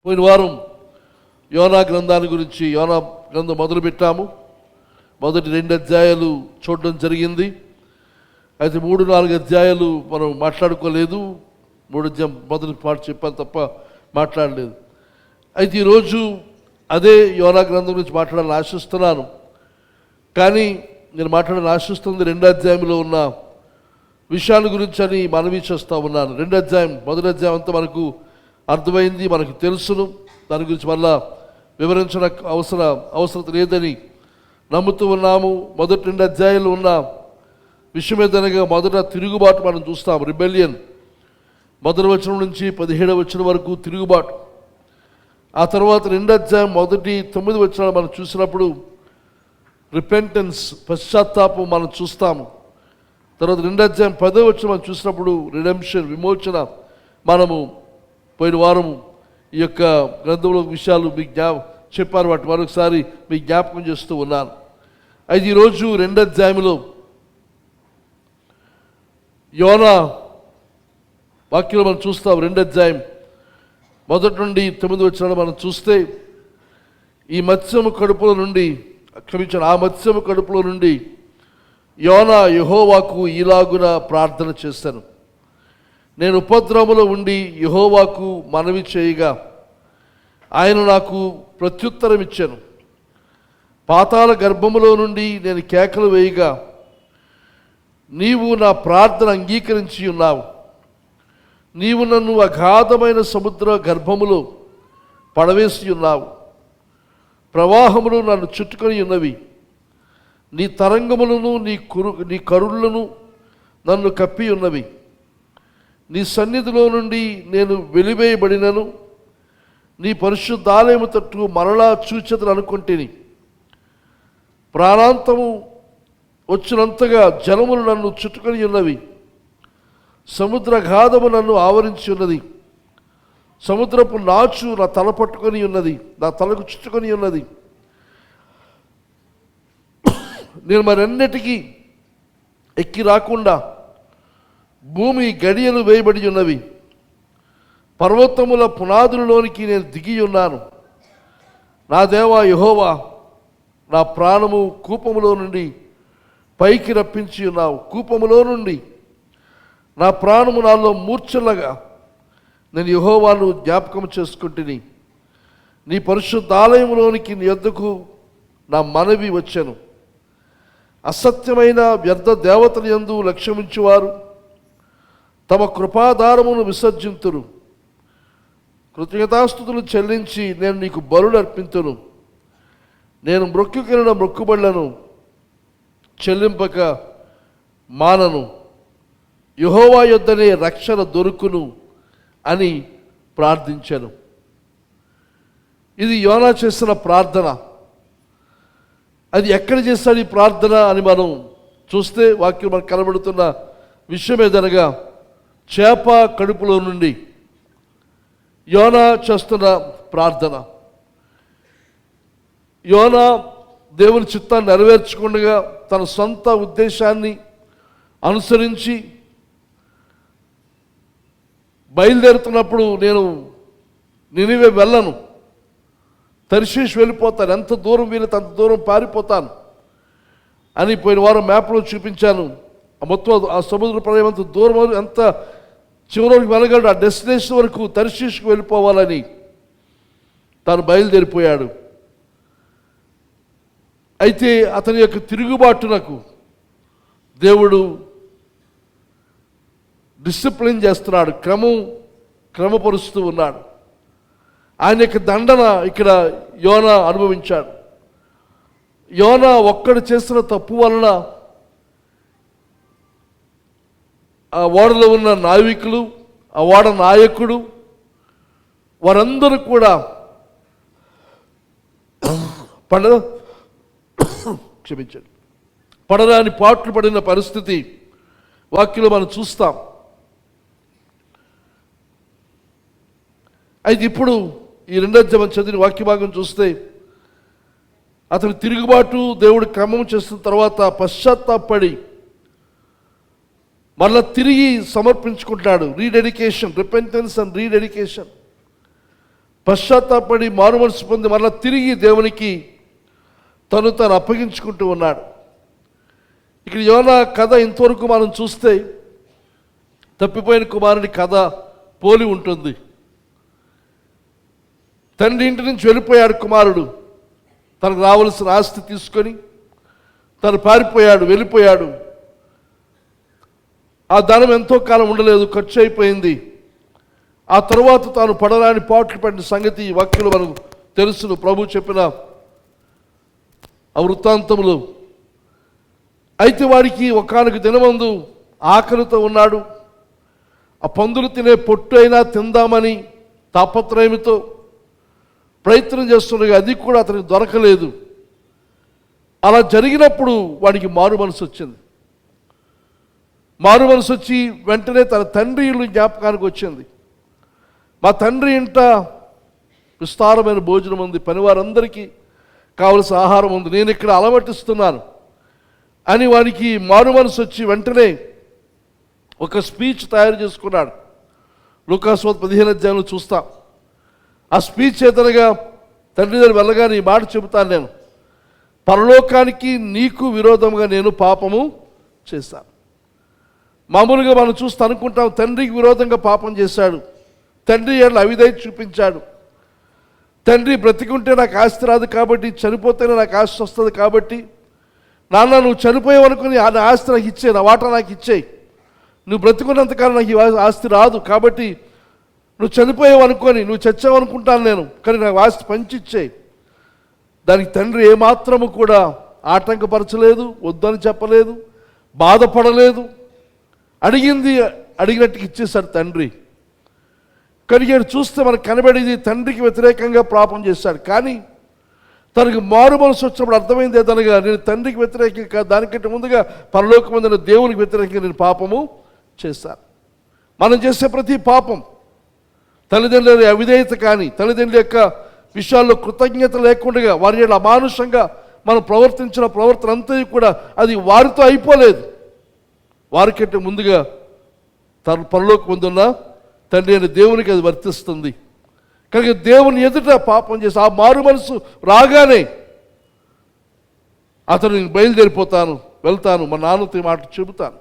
పోయిన వారం యోనా గ్రంథాన్ని గురించి యోనా గ్రంథం మొదలుపెట్టాము. మొదటి 2 అధ్యాయాలు చూడడం జరిగింది. అయితే 3-4 అధ్యాయాలు మనం మాట్లాడుకోలేదు. 3 అధ్యాయం మొదటి పాట చెప్పాను తప్ప మాట్లాడలేదు. అయితే ఈరోజు అదే యోనా గ్రంథం గురించి మాట్లాడాలని ఆశిస్తున్నాను. కానీ నేను మాట్లాడాలని ఆశిస్తుంది 2 అధ్యాయంలో ఉన్న విషయాల గురించి అని మనవి చేస్తూ ఉన్నాను. 2 అధ్యాయం మొదటి అధ్యాయం అంతా మనకు అర్థమైంది, మనకు తెలుసును. దాని గురించి మళ్ళా వివరించిన అవసరం లేదని నమ్ముతూ ఉన్నాము. మొదటి 2 అధ్యాయాలు ఉన్న విషయం ఏదనగా మొదట తిరుగుబాటు మనం చూస్తాం. రిబెలియన్, మొదటి వచనం నుంచి 17వ వచనం వరకు తిరుగుబాటు. ఆ తర్వాత 2 అధ్యాయం మొదటి 9 వచనాలు మనం చూసినప్పుడు రిపెంటెన్స్, పశ్చాత్తాపం మనం చూస్తాము. తర్వాత 2 అధ్యాయం 10వ వచనం మనం చూసినప్పుడు రిడెంప్షన్, విమోచన మనము పోయిన వారం ఈ యొక్క గ్రంథంలో విషయాలు మీకు చెప్పారు. వాటి మరొకసారి మీకు జ్ఞాపకం చేస్తూ ఉన్నాను. అయితే ఈరోజు 2 అధ్యాయంలో యోనా వాక్యంలో మనం చూస్తాం. 2 అధ్యాయం మొదటి నుండి 9 వచనాలు మనం చూస్తే ఆ మత్స్యము కడుపులో నుండి యోనా యెహోవాకు ఈలాగున ప్రార్థన చేశాను. నేను ఉపద్రవములో ఉండి యెహోవాకు మనవి చేయగా ఆయన నాకు ప్రత్యుత్తరం ఇచ్చాను. పాతాళ గర్భములో నుండి నేను కేకలు వేయగా నీవు నా ప్రార్థన అంగీకరించి ఉన్నావు. నీవు నన్ను అగాధమైన సముద్ర గర్భములో పడవేసి ఉన్నావు. ప్రవాహములు నన్ను చుట్టుకొని ఉన్నవి. నీ తరంగములను నీ కరుళ్లను నన్ను కప్పి ఉన్నవి. నీ సన్నిధిలో నుండి నేను వెలివేయబడినను నీ పరిశుద్ధాలయము తట్టు మరలా చూచెదను అనుకుంటేని. ప్రాణాంతము వచ్చినంతగా జలములు నన్ను చుట్టుకొని ఉన్నవి. సముద్రగాధము నన్ను ఆవరించి ఉన్నది. సముద్రపు నాచు నా తల పట్టుకొని ఉన్నది, నా తలకు చుట్టుకొని ఉన్నది. నేను మరెన్నటికీ ఎక్కి రాకుండా భూమి గడియలు వేయబడి ఉన్నవి. పర్వతముల పునాదులలోనికి నేను దిగి ఉన్నాను. నా దేవా యెహోవా, నా ప్రాణము కూపములో నుండి పైకి రప్పించి ఉన్నావు. కూపములో నుండి నా ప్రాణము నాలో మూర్ఛలగా నేను యెహోవాను జ్ఞాపకం చేసుకుంటుని. నీ పరిశుద్ధాలయంలోనికి నీ యొద్దకు నా మనవి వచ్చాను. అసత్యమైన వ్యర్థ దేవతల యందు లక్ష్యమించువారు తమ కృపాధారమును విసర్జింతురు. కృతజ్ఞతాస్తుతులు చెల్లించి నేను నీకు బలులు అర్పింతును. నేను మొక్కుకొనిన మొక్కుబడులను చెల్లింపక మానను. యెహోవా యొద్దనే రక్షణ దొరుకును అని ప్రార్థించాను. ఇది యోనా చేసిన ప్రార్థన. అది ఎక్కడ చేస్తాడు ఈ ప్రార్థన అని మనం చూస్తే వాక్యం మనకు కనబడుతున్న విషయం ఏదనగా చేప కడుపులో నుండి యోనా చేస్తున్న ప్రార్థన. యోనా దేవుని చిత్తాన్ని నెరవేర్చకుండా తన సొంత ఉద్దేశాన్ని అనుసరించి బయలుదేరుతున్నప్పుడు నేను నినివే వెళ్ళను, తర్షీషు వెళ్ళిపోతాను, ఎంత దూరం వీలైతే అంత దూరం పారిపోతాను అని పోయిన వారం మ్యాప్లో చూపించాను. మొత్తం ఆ సముద్ర ప్రయాణం అంత దూరం, ఎంత చివరికి వెళ్ళగలడు, ఆ డెస్టినేషన్ వరకు తర్షీషుకు వెళ్ళిపోవాలని తాను బయలుదేరిపోయాడు. అయితే అతని యొక్క తిరుగుబాటునకు దేవుడు డిసిప్లిన్ చేస్తున్నాడు, క్రమపరుస్తూ ఉన్నాడు. ఆయన యొక్క దండన ఇక్కడ యోనా అనుభవించాడు. యోనా ఒక్కడు చేసిన తప్పు వలన ఆ ఓడలో ఉన్న నావికులు, ఆ ఓడ నాయకుడు, వారందరూ కూడా పడరాని పాట్లు పడిన పరిస్థితి వాక్యంలో మనం చూస్తాం. అయితే ఇప్పుడు ఈ 2 అధ్యాయం చదివిన వాక్య భాగం చూస్తే అతని తిరుగుబాటు దేవుడు క్రమం చేస్తున్న తర్వాత పశ్చాత్తాపడి మళ్ళా తిరిగి సమర్పించుకుంటాడు. రీడెడికేషన్, రిపెంటెన్స్ అండ్ రీడెడికేషన్. పశ్చాత్తాపడి మారుమనసు పొంది మరలా తిరిగి దేవునికి తను అప్పగించుకుంటూ ఉన్నాడు. ఇక్కడ యోనా కథ ఇంతవరకు మనం చూస్తే తప్పిపోయిన కుమారుని కథ పోలి ఉంటుంది. తండ్రి ఇంటి నుంచి వెళ్ళిపోయాడు కుమారుడు, తనకు రావాల్సిన ఆస్తి తీసుకొని తను పారిపోయాడు, వెళ్ళిపోయాడు. ఆ ధనం ఎంతో కాలం ఉండలేదు, ఖర్చు అయిపోయింది. ఆ తరువాత తాను పడరాని పాటలు పడిన సంగతి ఈ వాక్యంలో మనకు తెలుసును. ప్రభు చెప్పిన ఆ వృత్తాంతములు. అయితే వాడికి ఒకానొక దినమందు ఆకలితో ఉన్నాడు. ఆ పందులు తినే పొట్టు అయినా తిందామని తాపత్రయముతో ప్రయత్నం చేస్తుండగా అది కూడా అతనికి దొరకలేదు. అలా జరిగినప్పుడు వాడికి మారు మనసు వచ్చింది. మారు మనసు వచ్చి వెంటనే తన తండ్రి ఇల్లు జ్ఞాపకానికి వచ్చింది. మా తండ్రి ఇంట విస్తారమైన భోజనం ఉంది, పనివారందరికీ కావలసిన ఆహారం ఉంది, నేను ఇక్కడ అలమటిస్తున్నాను అని వానికి మారు మనసు వచ్చి వెంటనే ఒక స్పీచ్ తయారు చేసుకున్నాడు. లూకాసు 15 చూస్తాం. ఆ స్పీచ్ చేతనగా తండ్రి దగ్గర వెళ్ళగానే ఈ మాట చెబుతాను, నేను పరలోకానికి నీకు విరోధంగా నేను పాపము చేశాను. మామూలుగా మనం చూస్తూ అనుకుంటాం తండ్రికి విరోధంగా పాపం చేశాడు, తండ్రి ఏళ్ళ అవిధేయత చూపించాడు, తండ్రి బ్రతికుంటే నాకు ఆస్తి రాదు కాబట్టి, చనిపోతేనే నాకు ఆస్తి వస్తుంది కాబట్టి, నాన్న నువ్వు చనిపోయావనుకుని ఆ ఆస్తి నాకు ఇచ్చేయి, నా వాటా నాకు ఇచ్చేయి, నువ్వు బ్రతికున్నంతకాలం నాకు ఈ ఆస్తి రాదు కాబట్టి నువ్వు చనిపోయావు అనుకొని, నువ్వు చచ్చావనుకుంటాను నేను, కానీ నాకు ఆస్తి పంచిచ్చేయి. దానికి తండ్రి ఏమాత్రము కూడా ఆటంకపరచలేదు, వద్దని చెప్పలేదు, బాధపడలేదు. అడిగినట్టుగా ఇచ్చేశాడు తండ్రి. కానీ చూస్తే మనకు కనబడేది తండ్రికి వ్యతిరేకంగా పాపం చేశాడు. కానీ తనకు మారు మనసు వచ్చినప్పుడు అర్థమైంది ఏదనగా, నేను తండ్రికి వ్యతిరేకంగా దానికంటే ముందుగా పరలోకమందున దేవునికి వ్యతిరేకంగా నేను పాపము చేశాను. మనం చేసే ప్రతి పాపం, తల్లిదండ్రుల అవిధేయత కానీ, తల్లిదండ్రుల యొక్క విషయాల్లో కృతజ్ఞత లేకుండా వారి అమానుషంగా మనం ప్రవర్తించిన ప్రవర్తన అంతా కూడా అది వారితో అయిపోలేదు, వారికంటే ముందుగా తన పరలోకమందున్న తండ్రి అయిన దేవునికి అది వర్తిస్తుంది. కనుక దేవుని ఎదుట పాపం చేసి ఆ మారు మనసు రాగానే అతను బయలుదేరిపోతాను, వెళ్తాను, మా నాన్నతో మాట చెబుతాను,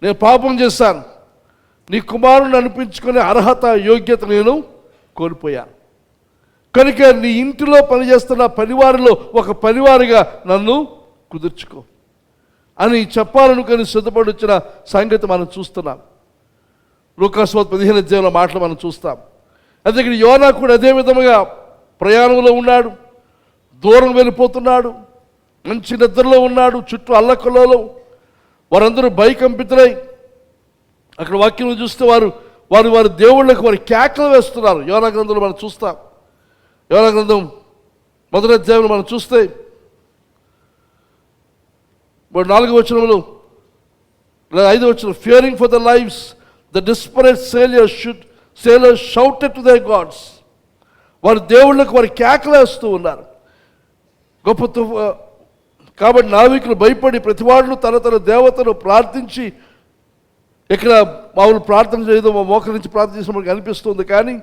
నేను పాపం చేశాను, నీ కుమారుని అనిపించుకునే అర్హత యోగ్యత నేను కోల్పోయాను, కనుక నీ ఇంటిలో పనిచేస్తున్న పనివారిలో ఒక పనివారిగా నన్ను కుదుర్చుకో అని చెప్పాలనుకొని సిద్ధపడి వచ్చిన సంగతి మనం చూస్తున్నాం. లూకాసు 15 మాటలు మనం చూస్తాం. అదే ఇక్కడ యోనా కూడా అదే విధముగా ప్రయాణంలో ఉన్నాడు, దూరం వెళ్ళిపోతున్నాడు, మంచి నిద్రలో ఉన్నాడు, చుట్టూ అల్లకల్లోలం, వారందరూ భయకంపితులై అక్కడ వాక్యం చూస్తే వారు దేవుళ్ళకి వారి కేకలు వేస్తున్నారు. యోనా గ్రంథంలో మనం చూస్తాం. యోనా గ్రంథం 1వ అధ్యాయంలో మనం చూస్తే 4వ వచనంలో 5వ వచనం, Fearing for the lives the desperate sailors shouted to their gods. వారు దేవుళ్ళకు వారి కేకలు వేస్తూ ఉన్నారు. గొప్ప కాబట్టి నావికులు భయపడి ప్రతివాడును తన దేవతను ప్రార్థించి, ఇక్కడ మామూలు ప్రార్థన చేయడం మోకరించి ప్రార్థన చేసిన మనకు అనిపిస్తుంది, కానీ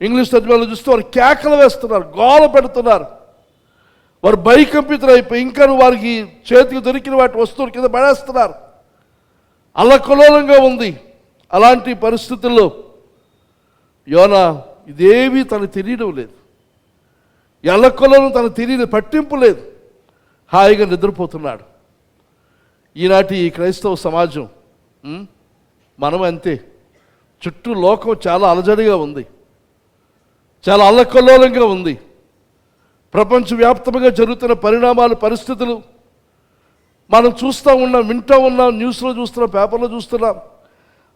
ఇంగ్లీష్ తర్జుమాలో చూస్తే వారు కేకలు వేస్తున్నారు, గోల పెడుతున్నారు, వారు భయకంపితులైపోయి ఇంకా వారికి చేతికి దొరికిన వాటి వస్తువులు కింద పడేస్తున్నారు. అల్లకల్లోలంగా ఉంది. అలాంటి పరిస్థితుల్లో యోనా ఇదేమీ తనకు తెలియడం లేదు, అల్లకల్లోలం తనకు తెలియదు, పట్టింపు లేదు, హాయిగా నిద్రపోతున్నాడు. ఈనాటి ఈ క్రైస్తవ సమాజం మనం అంతే. చుట్టూ లోకం చాలా అలజడిగా ఉంది, చాలా అల్లకల్లోలంగా ఉంది. ప్రపంచవ్యాప్తంగా జరుగుతున్న పరిణామాలు, పరిస్థితులు మనం చూస్తూ ఉన్నాం, వింటూ ఉన్నాం, న్యూస్లో చూస్తున్నాం, పేపర్లో చూస్తున్నాం.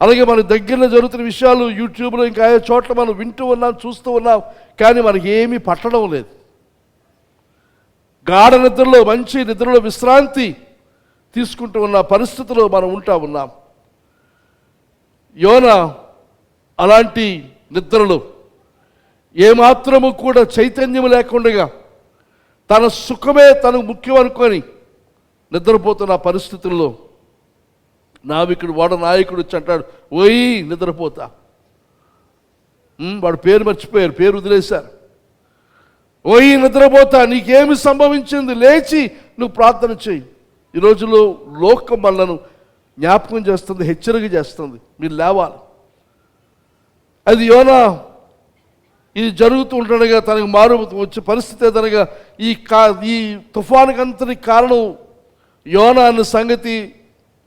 అలాగే మన దగ్గరలో జరుగుతున్న విషయాలు యూట్యూబ్లో ఇంకా ఆయా చోట్ల మనం వింటూ ఉన్నాం, చూస్తూ ఉన్నాం, కానీ మనకి ఏమీ పట్టడం లేదు. గాఢ నిద్రలో, మంచి నిద్రలో విశ్రాంతి తీసుకుంటూ ఉన్న పరిస్థితిలో మనం ఉంటా ఉన్నాం. యోనా అలాంటి నిద్రలో ఏమాత్రము కూడా చైతన్యం లేకుండా తన సుఖమే తనకు ముఖ్యం అనుకొని నిద్రపోతున్న పరిస్థితుల్లో నావికుడు, వాడ నాయకుడు వచ్చి అంటాడు, ఓయ్ నిద్రపోతా, వాడు పేరు మర్చిపోయారు, పేరు వదిలేశారు. ఓయి నిద్రపోతా, నీకేమి సంభవించింది, లేచి నువ్వు ప్రార్థన చేయి. ఈ రోజులో లోకం మనలను జ్ఞాపకం చేస్తుంది, హెచ్చరిక చేస్తుంది, మీరు లేవాలి. అది యోనా ఇది జరుగుతూ ఉంటుండగా తనకు మారు వచ్చే పరిస్థితి ఏదనగా ఈ తుఫానుకి అంతటి కారణం యోనా అన్న సంగతి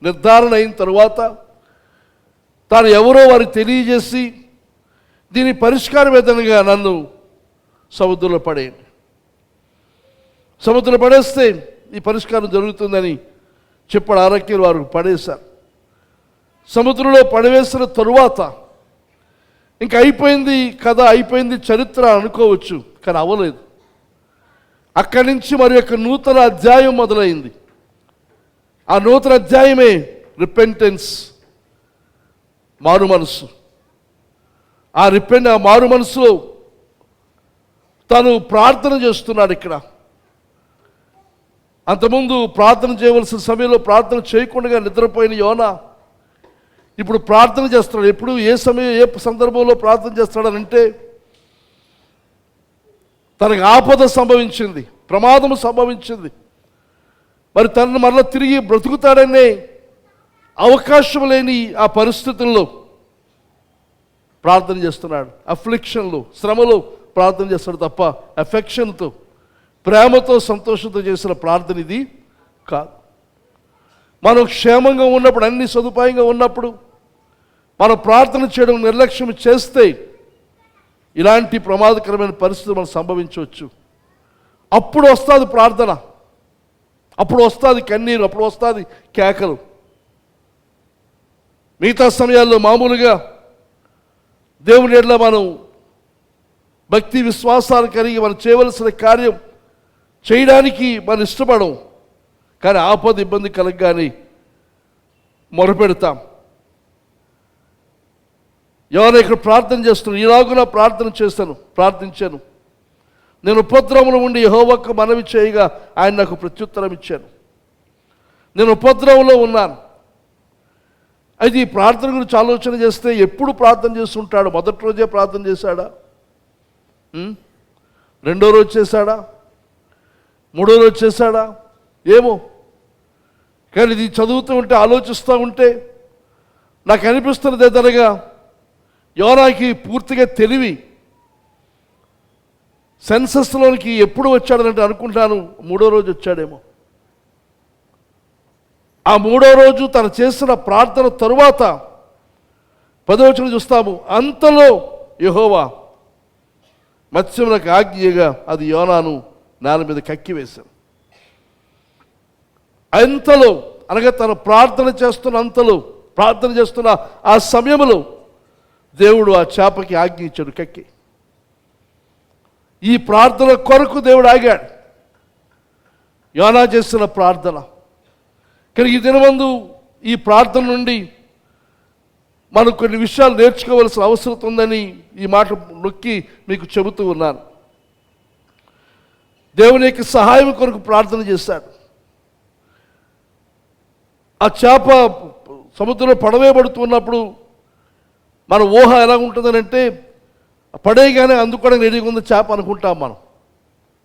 నిర్ధారణ అయిన తరువాత తాను ఎవరో వారికి తెలియజేసి దీని పరిష్కారం ఏదనగా నన్ను సముద్రంలో పడేయండి, సముద్రంలో పడేస్తే ఈ పరిష్కారం జరుగుతుందని చెప్పాడు. ఆరోగ్యం వారు పడేశారు. సముద్రంలో పడవేసిన తరువాత ఇంకా అయిపోయింది కథ, అయిపోయింది చరిత్ర అనుకోవచ్చు, కానీ అవ్వలేదు. అక్కడి నుంచి మరి యొక్క నూతన అధ్యాయం మొదలైంది. ఆ నూతన అధ్యాయమే రిపెంటెన్స్, మారు మనసు. ఆ మారు మనసులో తను ప్రార్థన చేస్తున్నాడు. ఇక్కడ అంతకుముందు ప్రార్థన చేయవలసిన సమయంలో ప్రార్థన చేయకుండా నిద్రపోయిన యోనా ఇప్పుడు ప్రార్థన చేస్తున్నాడు. ఎప్పుడు ఏ సమయం ఏ సందర్భంలో ప్రార్థన చేస్తాడనంటే తనకు ఆపద సంభవించింది, ప్రమాదం సంభవించింది, మరి తనను మరలా తిరిగి బ్రతుకుతాడనే అవకాశం లేని ఆ పరిస్థితుల్లో ప్రార్థన చేస్తున్నాడు. అఫ్లిక్షన్లో, శ్రమలో ప్రార్థన చేస్తాడు తప్ప అఫెక్షన్తో, ప్రేమతో, సంతోషంతో చేసిన ప్రార్థన ఇది కాదు. మనం క్షేమంగా ఉన్నప్పుడు, అన్ని సదుపాయంగా ఉన్నప్పుడు మనం ప్రార్థన చేయడం నిర్లక్ష్యం చేస్తే ఇలాంటి ప్రమాదకరమైన పరిస్థితి మనం సంభవించవచ్చు. అప్పుడు వస్తుంది ప్రార్థన, అప్పుడు వస్తుంది కన్నీరు, అప్పుడు వస్తుంది కేకలు. మిగతా సమయాల్లో మామూలుగా దేవుని ఎడల మనం భక్తి విశ్వాసాలు కలిగి మనం చేయవలసిన కార్యం చేయడానికి మనం ఇష్టపడం, కానీ ఆపద ఇబ్బంది కలగగానే మొరపెడతాం. ఎవరైనా ఇక్కడ ప్రార్థన చేస్తున్నాను, ఇలాగున ప్రార్థించాను. నేను ఉపద్రవంలో ఉండి యెహోవాకు మనవి చేయగా ఆయన నాకు ప్రత్యుత్తరం ఇచ్చాను. నేను ఉపద్రవంలో ఉన్నాను. అయితే ఈ ప్రార్థన గురించి ఆలోచన చేస్తే ఎప్పుడు ప్రార్థన చేస్తుంటాడు? మొదటి రోజే ప్రార్థన చేశాడా? రెండో రోజు చేశాడా? మూడో రోజు చేశాడా? ఏమో. కానీ ఇది చదువుతూ ఉంటే, ఆలోచిస్తూ ఉంటే నాకు అనిపిస్తున్నది ఏదనగా యోనాకి పూర్తిగా తెలివి సెన్సస్లోనికి ఎప్పుడు వచ్చాడనంటే అనుకుంటాను మూడో రోజు వచ్చాడేమో. ఆ మూడో రోజు తను చేసిన ప్రార్థన తరువాత 10వ వచనం చూస్తాము, అంతలో యెహోవా మత్స్యమునకు ఆజ్ఞగా అది యోనాను నేల మీద కక్కివేశాను. అంతలో అనగా తను ప్రార్థన చేస్తున్న ఆ సమయంలో దేవుడు ఆ చేపకి ఆజ్ఞ ఇచ్చాడు కక్కి. ఈ ప్రార్థన కొరకు దేవుడు ఆగాడు, యోనా చేసిన ప్రార్థన. కానీ ఈ దినమందు ఈ ప్రార్థన నుండి మనం కొన్ని విషయాలు నేర్చుకోవాల్సిన అవసరం ఉందని ఈ మాట నొక్కి మీకు చెబుతూ ఉన్నాను. దేవుని యొక్క సహాయం కొరకు ప్రార్థన చేశాడు. ఆ చేప సముద్రంలో పడవేయబడుతున్నప్పుడు మన ఊహ ఎలా ఉంటుందనంటే పడేయగానే అందుకోవడానికి రెడీగా ఉంది చేప అనుకుంటాం మనం,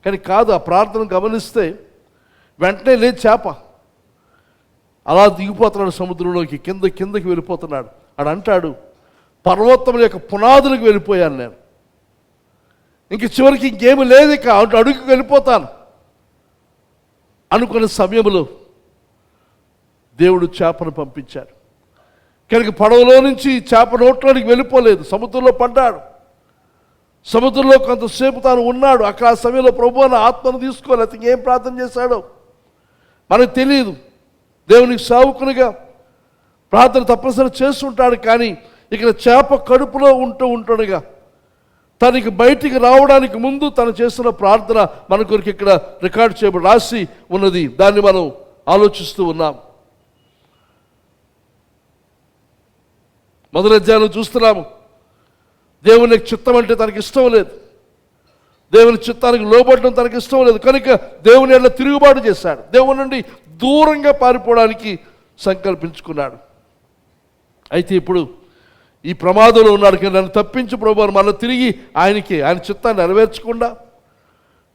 కానీ కాదు. ఆ ప్రార్థన గమనిస్తే వెంటనే లేదు చేప, అలా దిగిపోతున్నాడు సముద్రంలోకి, కిందకి వెళ్ళిపోతున్నాడు. ఆడు అంటాడు, పర్వతముల యొక్క పునాదులకు వెళ్ళిపోయాను నేను, ఇంక చివరికి ఇంకేమి లేదు, ఇక అడుగుకి వెళ్ళిపోతాను అనుకున్న సమయంలో దేవుడు చేపను పంపించాడు. కనుక పడవలో నుంచి చేప నోట్లోనికి వెళ్ళిపోలేదు, సముద్రంలో పడ్డాడు. సముద్రంలో కొంతసేపు తాను ఉన్నాడు. అక్కడ ఆ సమయంలో ప్రభువు అన్న ఆత్మను తీసుకోవాలి. అతనికి ఏం ప్రార్థన చేశాడో మనకు తెలియదు. దేవునికి సావుకునిగా ప్రార్థన తప్పనిసరి చేస్తుంటాడు. కానీ ఇక్కడ చేప కడుపులో ఉంటుండగా తనకి బయటికి రావడానికి ముందు తను చేస్తున్న ప్రార్థన మన కొరకు ఇక్కడ రికార్డ్ చేయబడి రాసి ఉన్నది. దాన్ని మనం ఆలోచిస్తూ ఉన్నాం. మొదటి అధ్యాయంలో చూస్తున్నాము, దేవుని చిత్తం అంటే తనకి ఇష్టం లేదు, దేవుని చిత్తానికి లోబడడం తనకి ఇష్టం లేదు. కనుక దేవుని ఎడల తిరుగుబాటు చేశాడు, దేవుని నుండి దూరంగా పారిపోవడానికి సంకల్పించుకున్నాడు. అయితే ఇప్పుడు ఈ ప్రమాదంలో ఉన్నాడు కానీ నన్ను తప్పించు ప్రభు అని మళ్ళీ తిరిగి ఆయన చిత్తాన్ని నెరవేర్చకుండా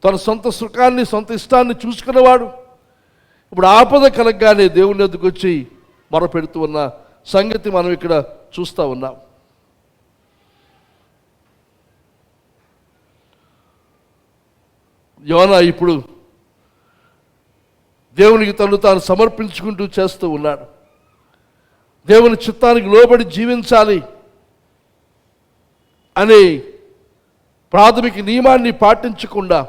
తన సొంత సుఖాన్ని సొంత ఇష్టాన్ని చూసుకున్నవాడు ఇప్పుడు ఆపద కలగగానే దేవుని ఎద్దుకు వచ్చి మొరపెడుతూ ఉన్న సంగతి మనం ఇక్కడ చూస్తూ ఉన్నాం. యోనా ఇప్పుడు దేవునికి తను తాను సమర్పించుకుంటూ చేస్తూ ఉన్నాడు. దేవుని చిత్తానికి లోబడి జీవించాలి అనే ప్రాథమిక నియమాన్ని పాటించకుండా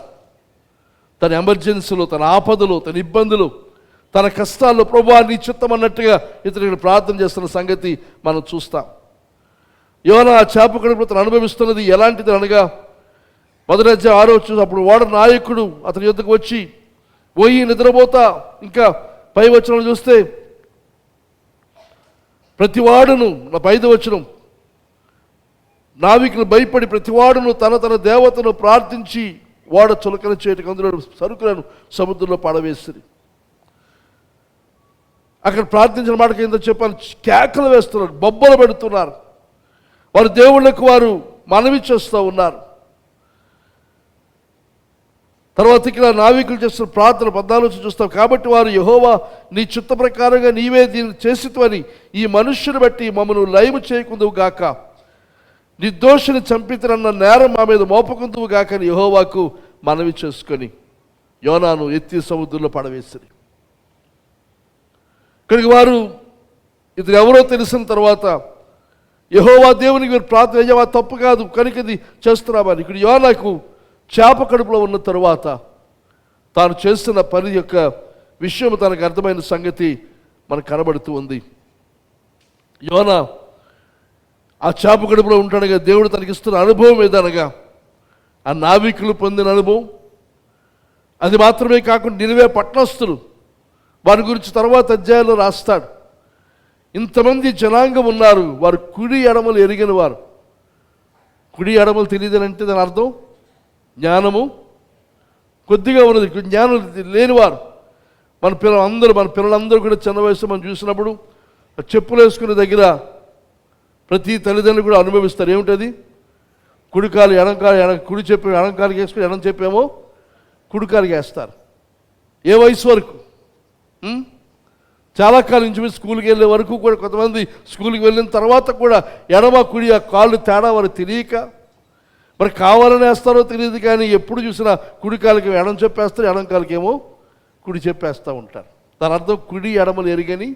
తన ఎమర్జెన్సీలో, తన ఆపదలో, తన ఇబ్బందులు, తన కష్టాల్లో ప్రభువా నీ చిత్తం అన్నట్టుగా ఇతరులు ప్రార్థన చేస్తున్న సంగతి మనం చూస్తాం. యోనా చేప కడుపులో తను అనుభవిస్తున్నది ఎలాంటిది అనగా 1:6 అప్పుడు ఓడ నాయకుడు అతని యొద్దకు వచ్చి పోయి నిద్రపోతా, ఇంకా పై వచనం చూస్తే ప్రతివాడును 5వ వచనం నావికులు భయపడి ప్రతివాడును తన దేవతను ప్రార్థించి ఓడ చులకన చేయటకు అందులో సరుకులను సముద్రంలో పడవేస్తుంది. అక్కడ ప్రార్థించిన మాటకి ఏంటో చెప్పాను, కేకలు వేస్తున్నారు, బొబ్బలు పెడుతున్నారు, వారు దేవుళ్ళకు వారు మనవి చేస్తూ ఉన్నారు. తర్వాత ఇక్కడ నావికులు చేస్తున్న ప్రార్థన 14 చూస్తాం. కాబట్టి వారు యెహోవా నీ చిత్త ప్రకారంగా నీవే దీన్ని చేసిత్వని ఈ మనుష్యుని బట్టి మమ్మను లయము చేయకుందువు గాక, నిర్దోషిని చంపితనన్న నేరం మా మీద మోపకుందువు గాక అని యెహోవాకు మనవి చేసుకొని యోనాను ఎత్తి సముద్రంలో పడవేసిరి. ఇక్కడికి వారు ఇతను ఎవరో తెలిసిన తర్వాత యెహోవా దేవునికి వీరు ప్రార్థన అయ్యా తప్పు కాదు కనుక ఇది చేస్తున్నామని ఇక్కడ యోనాకు చేప కడుపులో ఉన్న తరువాత తాను చేస్తున్న పని యొక్క విషయం తనకు అర్థమైన సంగతి మనకు కనబడుతూ ఉంది. యోనా ఆ చేప కడుపులో ఉంటాడుగా దేవుడు తనకిస్తున్న అనుభవం ఏదనగా ఆ నావికులు పొందిన అనుభవం. అది మాత్రమే కాకుండా నినివే పట్టణస్థులు వారి గురించి తర్వాత అధ్యాయంలో రాస్తాడు. ఇంతమంది జనాంగం ఉన్నారు, వారు కుడి ఎడమలు ఎరిగిన వారు. కుడి ఎడమలు తెలియదనంటే దాని అర్థం జ్ఞానము కొద్దిగా ఉన్నది, జ్ఞానం లేనివారు. మన పిల్లలందరూ కూడా చిన్న వయసు మనం చూసినప్పుడు చెప్పులు వేసుకునే దగ్గర ప్రతి తల్లిదండ్రులు కూడా అనుభవిస్తారు. ఏమిటది? కుడికాలు కుడి చెప్పి ఎడంకాలికి వేసుకుని ఎడం చెప్పేమో కుడికాలికి వేస్తారు. ఏ వయసు వరకు? చాలా కాలం నుంచి స్కూల్కి వెళ్ళే వరకు కూడా, కొంతమంది స్కూల్కి వెళ్ళిన తర్వాత కూడా ఎడమ కుడి ఆ కాళ్ళు తేడా వారు తెలియక మరి కావాలని వేస్తారో తెలియదు కానీ ఎప్పుడు చూసినా కుడి కాలికి ఎడం చెప్పేస్తారు, ఎడం కాలికేమో కుడి చెప్పేస్తూ ఉంటారు. దాని అర్థం కుడి ఎడమలు ఎరుగని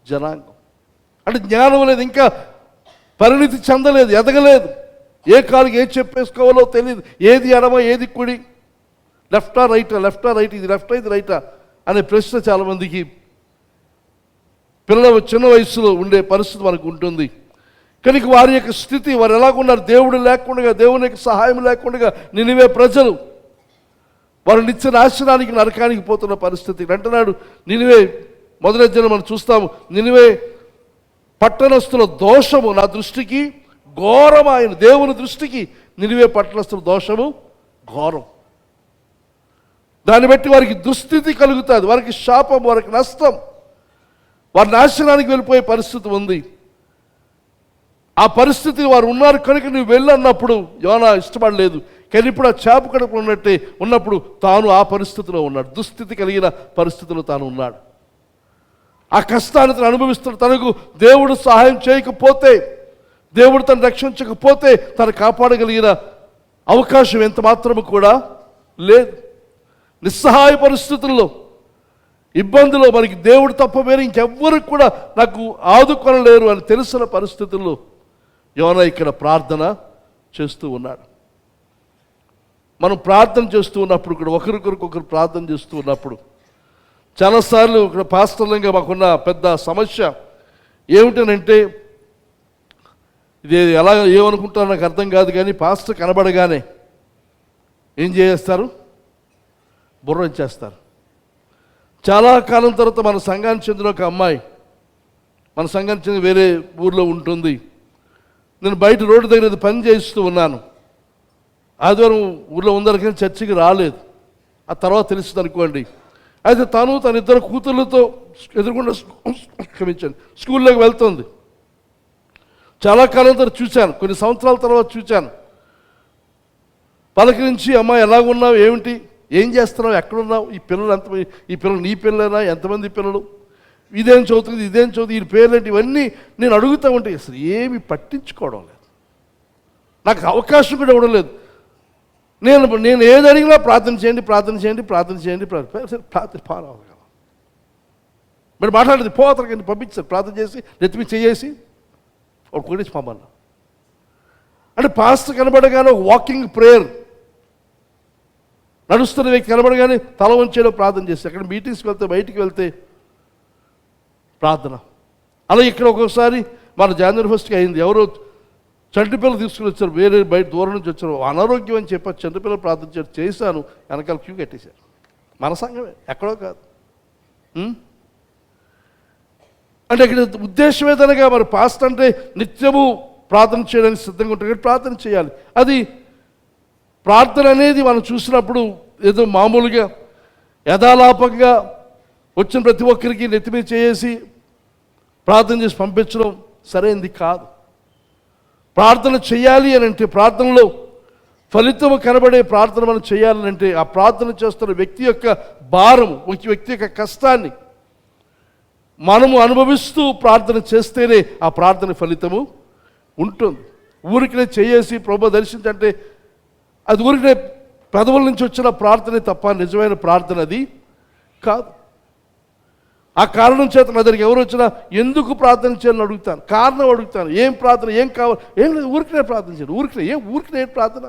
జనాంగం. అంటే జ్ఞానం లేదు, ఇంకా పరిణితి చెందలేదు, ఎదగలేదు. ఏ కాలికి ఏది చెప్పేసుకోవాలో తెలియదు, ఏది ఎడమ ఏది కుడి, లెఫ్టా రైట్, ఇది లెఫ్టా ఇది రైటా అనే ప్రశ్న చాలామందికి పిల్లల చిన్న వయసులో ఉండే పరిస్థితి మనకు ఉంటుంది. కనుక వారి యొక్క స్థితి, వారు ఎలాగున్నారు? దేవుడు లేకుండా, దేవుని యొక్క సహాయం లేకుండా నినివే ప్రజలు వారు నిత్య నాశనానికి నరకానికి పోతున్న పరిస్థితి. అంటున్నాడు నినివే మొదటి అధ్యాయం మనం చూస్తాము, నినివే పట్టణస్థుల దోషము నా దృష్టికి ఘోరమైన, దేవుని దృష్టికి నినివే పట్టణస్థుల దోషము ఘోరం. దాన్ని బట్టి వారికి దుస్థితి కలుగుతుంది, వారికి శాపం, వారికి నష్టం, వారి నాశనానికి వెళ్ళిపోయే పరిస్థితి ఉంది. ఆ పరిస్థితి వారు ఉన్నారు కనుక నువ్వు వెళ్ళన్నప్పుడు యోనా ఇష్టపడలేదు. కానీ ఇప్పుడు ఆ చేప కడుపు ఉన్నప్పుడు తాను ఆ పరిస్థితిలో ఉన్నాడు, దుస్థితి కలిగిన పరిస్థితిలో తాను ఉన్నాడు. ఆ కష్టాన్ని తను అనుభవిస్తున్నాడు. తనకు దేవుడు సహాయం చేయకపోతే, దేవుడు తను రక్షించకపోతే తను కాపాడగలిగిన అవకాశం ఎంత మాత్రము కూడా లేదు. నిస్సహాయ పరిస్థితుల్లో, ఇబ్బందులో మనకి దేవుడు తప్ప వేరే ఇంకెవ్వరు కూడా నాకు ఆదుకొనలేరు అని తెలిసిన పరిస్థితుల్లో యోనా ఇక్కడ ప్రార్థన చేస్తూ ఉన్నాడు. మనం ప్రార్థన చేస్తూ ఉన్నప్పుడు కూడా ఒకరికొకరు ప్రార్థన చేస్తూ ఉన్నప్పుడు చాలాసార్లు ఇక్కడ పాస్టర్లంగా మాకున్న పెద్ద సమస్య ఏమిటనంటే, ఇది ఎలా ఏమనుకుంటారో నాకు అర్థం కాదు కానీ పాస్టర్ కనబడగానే ఏం చేస్తారు? బుర్ర ఇచ్చేస్తారు. చాలా కాలం తర్వాత మన సంఘానికి చెందిన ఒక అమ్మాయి, మన సంఘానికి చెందిన వేరే ఊర్లో ఉంటుంది. నేను బయట రోడ్డు దగ్గర పని చేస్తూ ఉన్నాను. ఆదివారం ఊర్లో ఉందనుకని చర్చికి రాలేదు. ఆ తర్వాత తెలిసింది అనుకోండి. అయితే తను తన ఇద్దరు కూతుర్లతో ఎదురుకుండా క్షమించండి స్కూల్లోకి వెళ్తుంది. చాలా కాలం తర్వాత చూశాను, కొన్ని సంవత్సరాల తర్వాత చూశాను. పలకరించి అమ్మ ఎలాగున్నావు, ఏమిటి, ఏం చేస్తున్నావు, ఎక్కడున్నావు, ఈ పిల్లలు నీ పిల్లలేనా, ఎంతమంది పిల్లలు, ఇదేం చదువుతుంది, ఈ పేర్లేంటి, ఇవన్నీ నేను అడుగుతూ ఉంటే అసలు ఏమి పట్టించుకోవడం లేదు, నాకు అవకాశం కూడా ఇవ్వడం లేదు. నేను ఏది అడిగినా ప్రార్థన చేయండి మరి మాట్లాడేది పోతలకి పంపించారు, ప్రార్థన చేసి నెత్తిమి చేసి ఒక కొట్టేసి పంపన్నా. అంటే పాస్టర్ కనబడగానే ఒక వాకింగ్ ప్రేయర్, నడుస్తున్న వ్యక్తి కనబడగానే తల వంచేయడం ప్రార్థన చేసి, అక్కడ మీటింగ్స్కి వెళ్తే బయటికి వెళ్తే ప్రార్థన. అలా ఇక్కడ ఒక్కొక్కసారి మన జనవరి 1కి అయింది, ఎవరో చంటిపిల్లలు తీసుకుని వచ్చారు, వేరే బయట దూరం నుంచి వచ్చారు, అనారోగ్యం అని చెప్పి చంటిపిల్లలు ప్రార్థన చేశాను, వెనకాల క్యూ కట్టేశారు. మన సంఘమే, ఎక్కడో కాదు. అంటే ఇక్కడ ఉద్దేశం ఏదనగా మరి పాస్టర్ అంటే నిత్యము ప్రార్థన చేయడానికి సిద్ధంగా ఉంటుంది, ప్రార్థన చేయాలి. అది ప్రార్థన అనేది మనం చూసినప్పుడు ఏదో మామూలుగా యథాలాపంగా వచ్చిన ప్రతి ఒక్కరికి నెత్తిమీ చేసి ప్రార్థన చేసి పంపించడం సరైనది కాదు. ప్రార్థన చేయాలి అని అంటే, ప్రార్థనలో ఫలితము కనబడే ప్రార్థన మనం చేయాలని అంటే, ఆ ప్రార్థన చేస్తున్న వ్యక్తి యొక్క భారము, వ్యక్తి యొక్క కష్టాన్ని మనము అనుభవిస్తూ ప్రార్థన చేస్తేనే ఆ ప్రార్థన ఫలితము ఉంటుంది. ఊరికినే చేసి ప్రభు దర్శించంటే అది ఊరికినే పెదవుల నుంచి వచ్చిన ప్రార్థనే తప్ప నిజమైన ప్రార్థన అది కాదు. ఆ కారణం చేత నా దగ్గరికి ఎవరు వచ్చినా ఎందుకు ప్రార్థన చేయాలని అడుగుతాను, కారణం అడుగుతాను, ఏం ప్రార్థన, ఏం కావాలి, ఏం లేదు, ఊరికినే ప్రార్థన చేయాలి. ఊరికినే ఏం ప్రార్థన,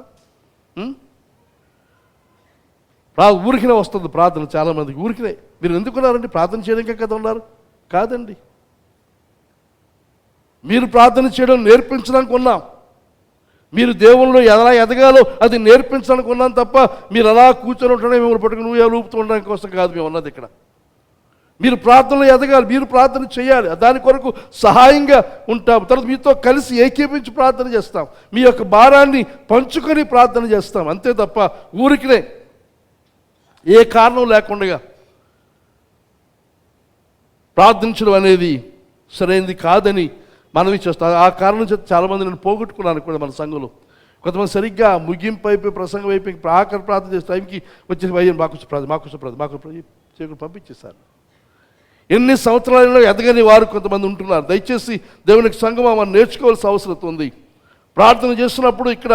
ఊరికినే వస్తుంది ప్రార్థన. చాలామందికి ఊరికినే, మీరు ఎందుకున్నారండి, ప్రార్థన చేయడానికే కదా ఉన్నారు, కాదండి, మీరు ప్రార్థన చేయడం నేర్పించడానికి ఉన్నాం, మీరు దేవుళ్ళు ఎలా ఎదగాలో అది నేర్పించడానికి ఉన్నాం తప్ప మీరు అలా కూర్చొని ఉంటానే మిమ్మల్ని పట్టుకుని నువ్వు ఊపుతూ ఉండడానికి కోసం కాదు మేము ఉన్నది ఇక్కడ. మీరు ప్రార్థనలో ఎదగాలి, మీరు ప్రార్థన చేయాలి, దాని కొరకు సహాయంగా ఉంటాం, తర్వాత మీతో కలిసి ఏకీపించి ప్రార్థన చేస్తాం, మీ యొక్క భారాన్ని పంచుకొని ప్రార్థన చేస్తాం, అంతే తప్ప ఊరికినే ఏ కారణం లేకుండా ప్రార్థించడం అనేది సరైనది కాదని మనవి చేస్తాం. ఆ కారణం చేత చాలామంది నేను పోగొట్టుకున్నాను కూడా మన సంఘంలో. కొంతమంది సరిగ్గా ముగింపు అయిపోయి ప్రసంగం అయిపోయి ఆఖరి ప్రార్థన చేసే టైంకి వచ్చేసి మాకు పంపించేశారు. ఎన్ని సంవత్సరాలలో ఎదగని వారు కొంతమంది ఉంటున్నారు. దయచేసి దేవునికి సంఘం మనం నేర్చుకోవాల్సిన అవసరం ఉంది. ప్రార్థన చేస్తున్నప్పుడు ఇక్కడ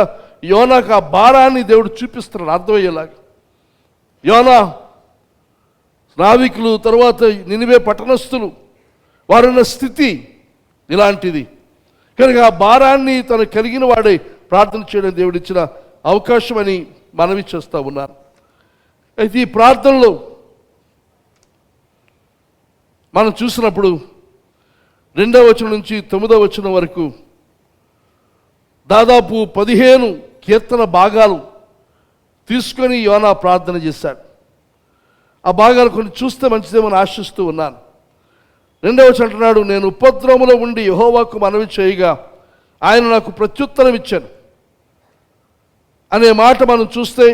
యోనాకు ఆ భారాన్ని దేవుడు చూపిస్తున్నాడు అర్థమయ్యేలాగా. యోనా నావికులు, తర్వాత నినివే పట్టణస్థులు, వారున్న స్థితి ఇలాంటిది కనుక ఆ భారాన్ని తను కలిగిన వాడే ప్రార్థన చేయడం దేవుడిచ్చిన అవకాశం అని మనవి చేస్తూ ఉన్నారు. అయితే ఈ ప్రార్థనలో మనం చూసినప్పుడు 2వ వచనం నుంచి 9వ వచనం వరకు దాదాపు 15 కీర్తన భాగాలు తీసుకొని యోనా ప్రార్థన చేశాడు. ఆ భాగాలు కొన్ని చూస్తే మంచిదేమని ఆశిస్తూ ఉన్నాను. 2వ వచనం అంటున్నాడు, నేను ఉపద్రవములో ఉండి యెహోవాకు మనవి చేయగా ఆయన నాకు ప్రత్యుత్తరం ఇచ్చాను అనే మాట మనం చూస్తే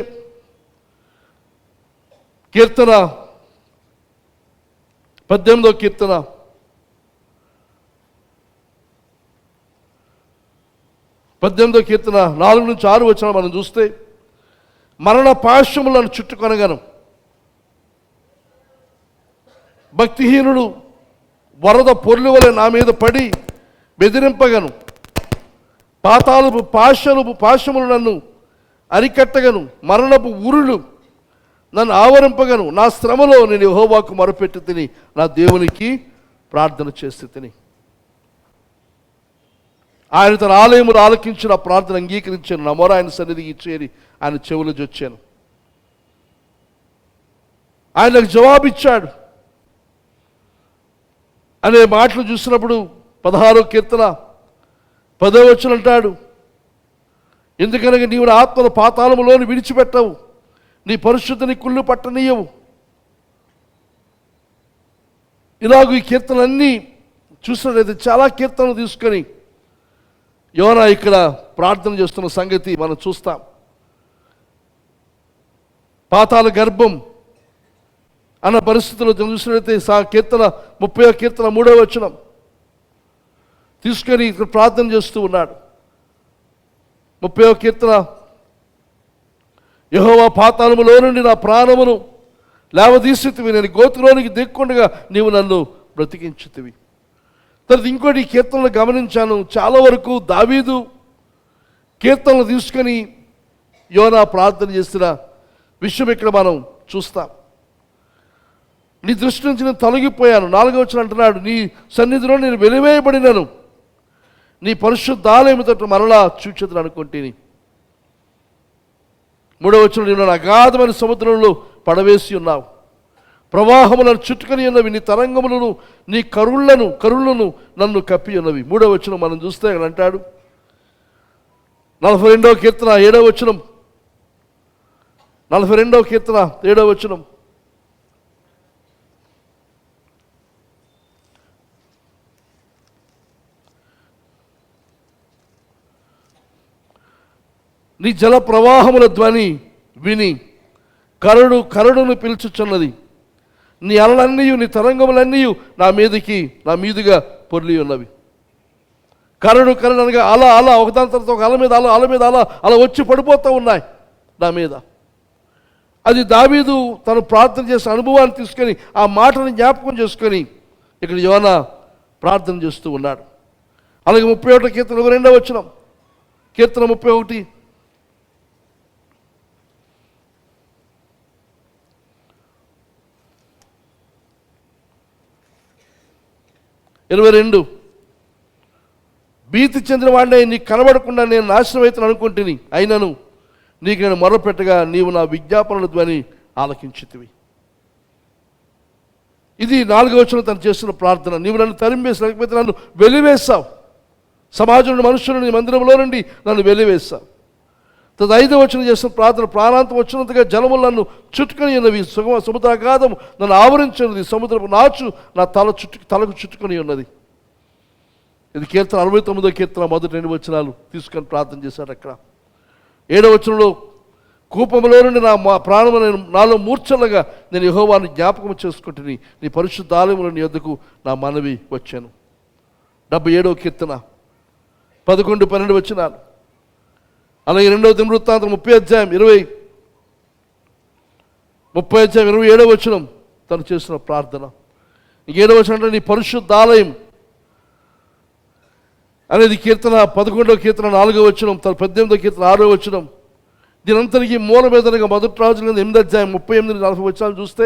కీర్తన 18వ కీర్తన 4 నుంచి 6 వచనం మనం చూస్తే, మరణ పాశములను చుట్టుకొనగను, భక్తిహీనుడు వరద పొర్లు వలె నా మీద పడి బెదిరింపగను, పాతాళపు పాశములు నన్ను అరికట్టగను, మరణపు ఉరులు నన్ను ఆవరింపగను, నా శ్రమలో నేను యెహోవాకు మొరపెట్టి తిని నా దేవునికి ప్రార్థన చేసి తిని. ఆయన తన ఆలయములు ఆలకించిన ప్రార్థన అంగీకరించాను, నా మొర ఆయన సన్నిధికి చేరి ఆయన చెవులు జొచ్చాను. ఆయనకు జవాబిచ్చాడు అనే మాటలు చూసినప్పుడు 16వ కీర్తన 10వ వచనం అంటాడు, ఎందుకనగా నీవు నా ఆత్మను పాతాళములోని విడిచిపెట్టవు, నీ పరిశుద్ధిని కుళ్ళు పట్టనీయవు. ఇలాగ ఈ కీర్తనలన్నీ చూసినట్లయితే చాలా కీర్తనలు తీసుకొని యోనా ఇక్కడ ప్రార్థన చేస్తున్న సంగతి మనం చూస్తాం. పాతాళ గర్భం అన్న పరిస్థితుల్లో చూసినట్లయితే కీర్తన 30వ కీర్తన 3వ వచనం, తీసుకొని ఇక్కడ ప్రార్థన చేస్తూ ఉన్నాడు. 30వ కీర్తన, యెహోవా పాతాళములో నుండి నా ప్రాణమును లేవదీసితివి, నేను గోతులోనికి దిక్కుండగా నీవు నన్ను బ్రతికించితివి. తర్వాత ఇంకోటి కీర్తనలు గమనించాను, చాలా వరకు దావీదు కీర్తనలు తీసుకొని యోనా ప్రార్థన చేసిన విషయం ఇక్కడ మనం చూస్తాం. నీ దృష్టి నుంచి నేను తొలగిపోయాను. 4వ వచనం అంటున్నాడు, నీ సన్నిధిలో నేను వెలివేయబడినను, నీ పరిశుద్ధ ఆలయముతో మరలా చూచెదను అనుకుంటేని. 3వ వచనం, నేను అగాధమైన సముద్రంలో పడవేసి ఉన్నావు, ప్రవాహములను చుట్టుకొని ఉన్నవి, నీ తరంగములను నీ కరుళ్లను నన్ను కప్పి ఉన్నవి. 3వ వచనం మనం చూస్తే అక్కడ అంటాడు, 42వ కీర్తన 7వ వచనం, 42వ కీర్తన 7వ వచనం, నీ జల ప్రవాహముల ధ్వని విని కరడును పిలుచుచున్నది, నీ అలలన్నీ నీ తరంగములన్నీ నా మీదుగా పొర్లి ఉన్నవి. కరడు అనగా అల ఒకదాని తర్వాత ఒక అల మీద అలా వచ్చి పడిపోతూ ఉన్నాయి నా మీద. అది దావీదు తను ప్రార్థన చేసిన అనుభవాన్ని తీసుకొని ఆ మాటని జ్ఞాపకం చేసుకొని ఇక్కడ యోనా ప్రార్థన చేస్తూ ఉన్నాడు. అలాగే 31వ కీర్తన 22వ వచనం, కీర్తన 31, భీతి చెందిన వాడిని నీకు కనబడకుండా నేను నాశనం అవుతాను అనుకుంటుని, అయినను నీకు నేను మొరపెట్టగా నీవు నా విజ్ఞాపనల ధ్వని ఆలకించితివి. ఇది 4వ వచనం తను చేస్తున్న ప్రార్థన. నీవు నన్ను తరిమేసి, లేకపోతే నన్ను వెలివేస్తావు, సమాజంలో మనుషులను మందిరంలో నుండి నన్ను వెలివేస్తావు. 5వ వచనం చేస్తున్న ప్రార్థన, ప్రాణాంతం వచ్చినంతగా జలములు నన్ను చుట్టుకొని ఉన్నవి, సముద్రాగాధం నన్ను ఆవరించినది, సముద్రపు నాచు నా తలకు చుట్టుకొని ఉన్నది. ఇది కీర్తన 69వ కీర్తన మొదటి 2 వచనాలు తీసుకొని ప్రార్థన చేశాడు. అక్కడ 7వ వచనంలో, కూపములో నుండి నా ప్రాణము నాలో మూర్ఛలుగా నేను యెహోవాను జ్ఞాపకం చేసుకుంటుని, నీ పరిశుద్ధ ఆలయములో నీ యొద్దకు నా మనవి వచ్చాను. 77వ కీర్తన 11, 12 వచనాలు. అలాగే 2వ దినవృత్తాంతం 30 అధ్యాయం 27వ వచనం తను చేసిన ప్రార్థన. 7వ వచనం అంటే నీ పరిశుద్ధ ఆలయం అనేది కీర్తన 11వ కీర్తన 4వ వచనం, 18వ కీర్తన 6వ వచనం. దీనంతరికి మూలవేదనగా మొదటి రాజుల 8వ అధ్యాయం 38-40 వచనాలు చూస్తే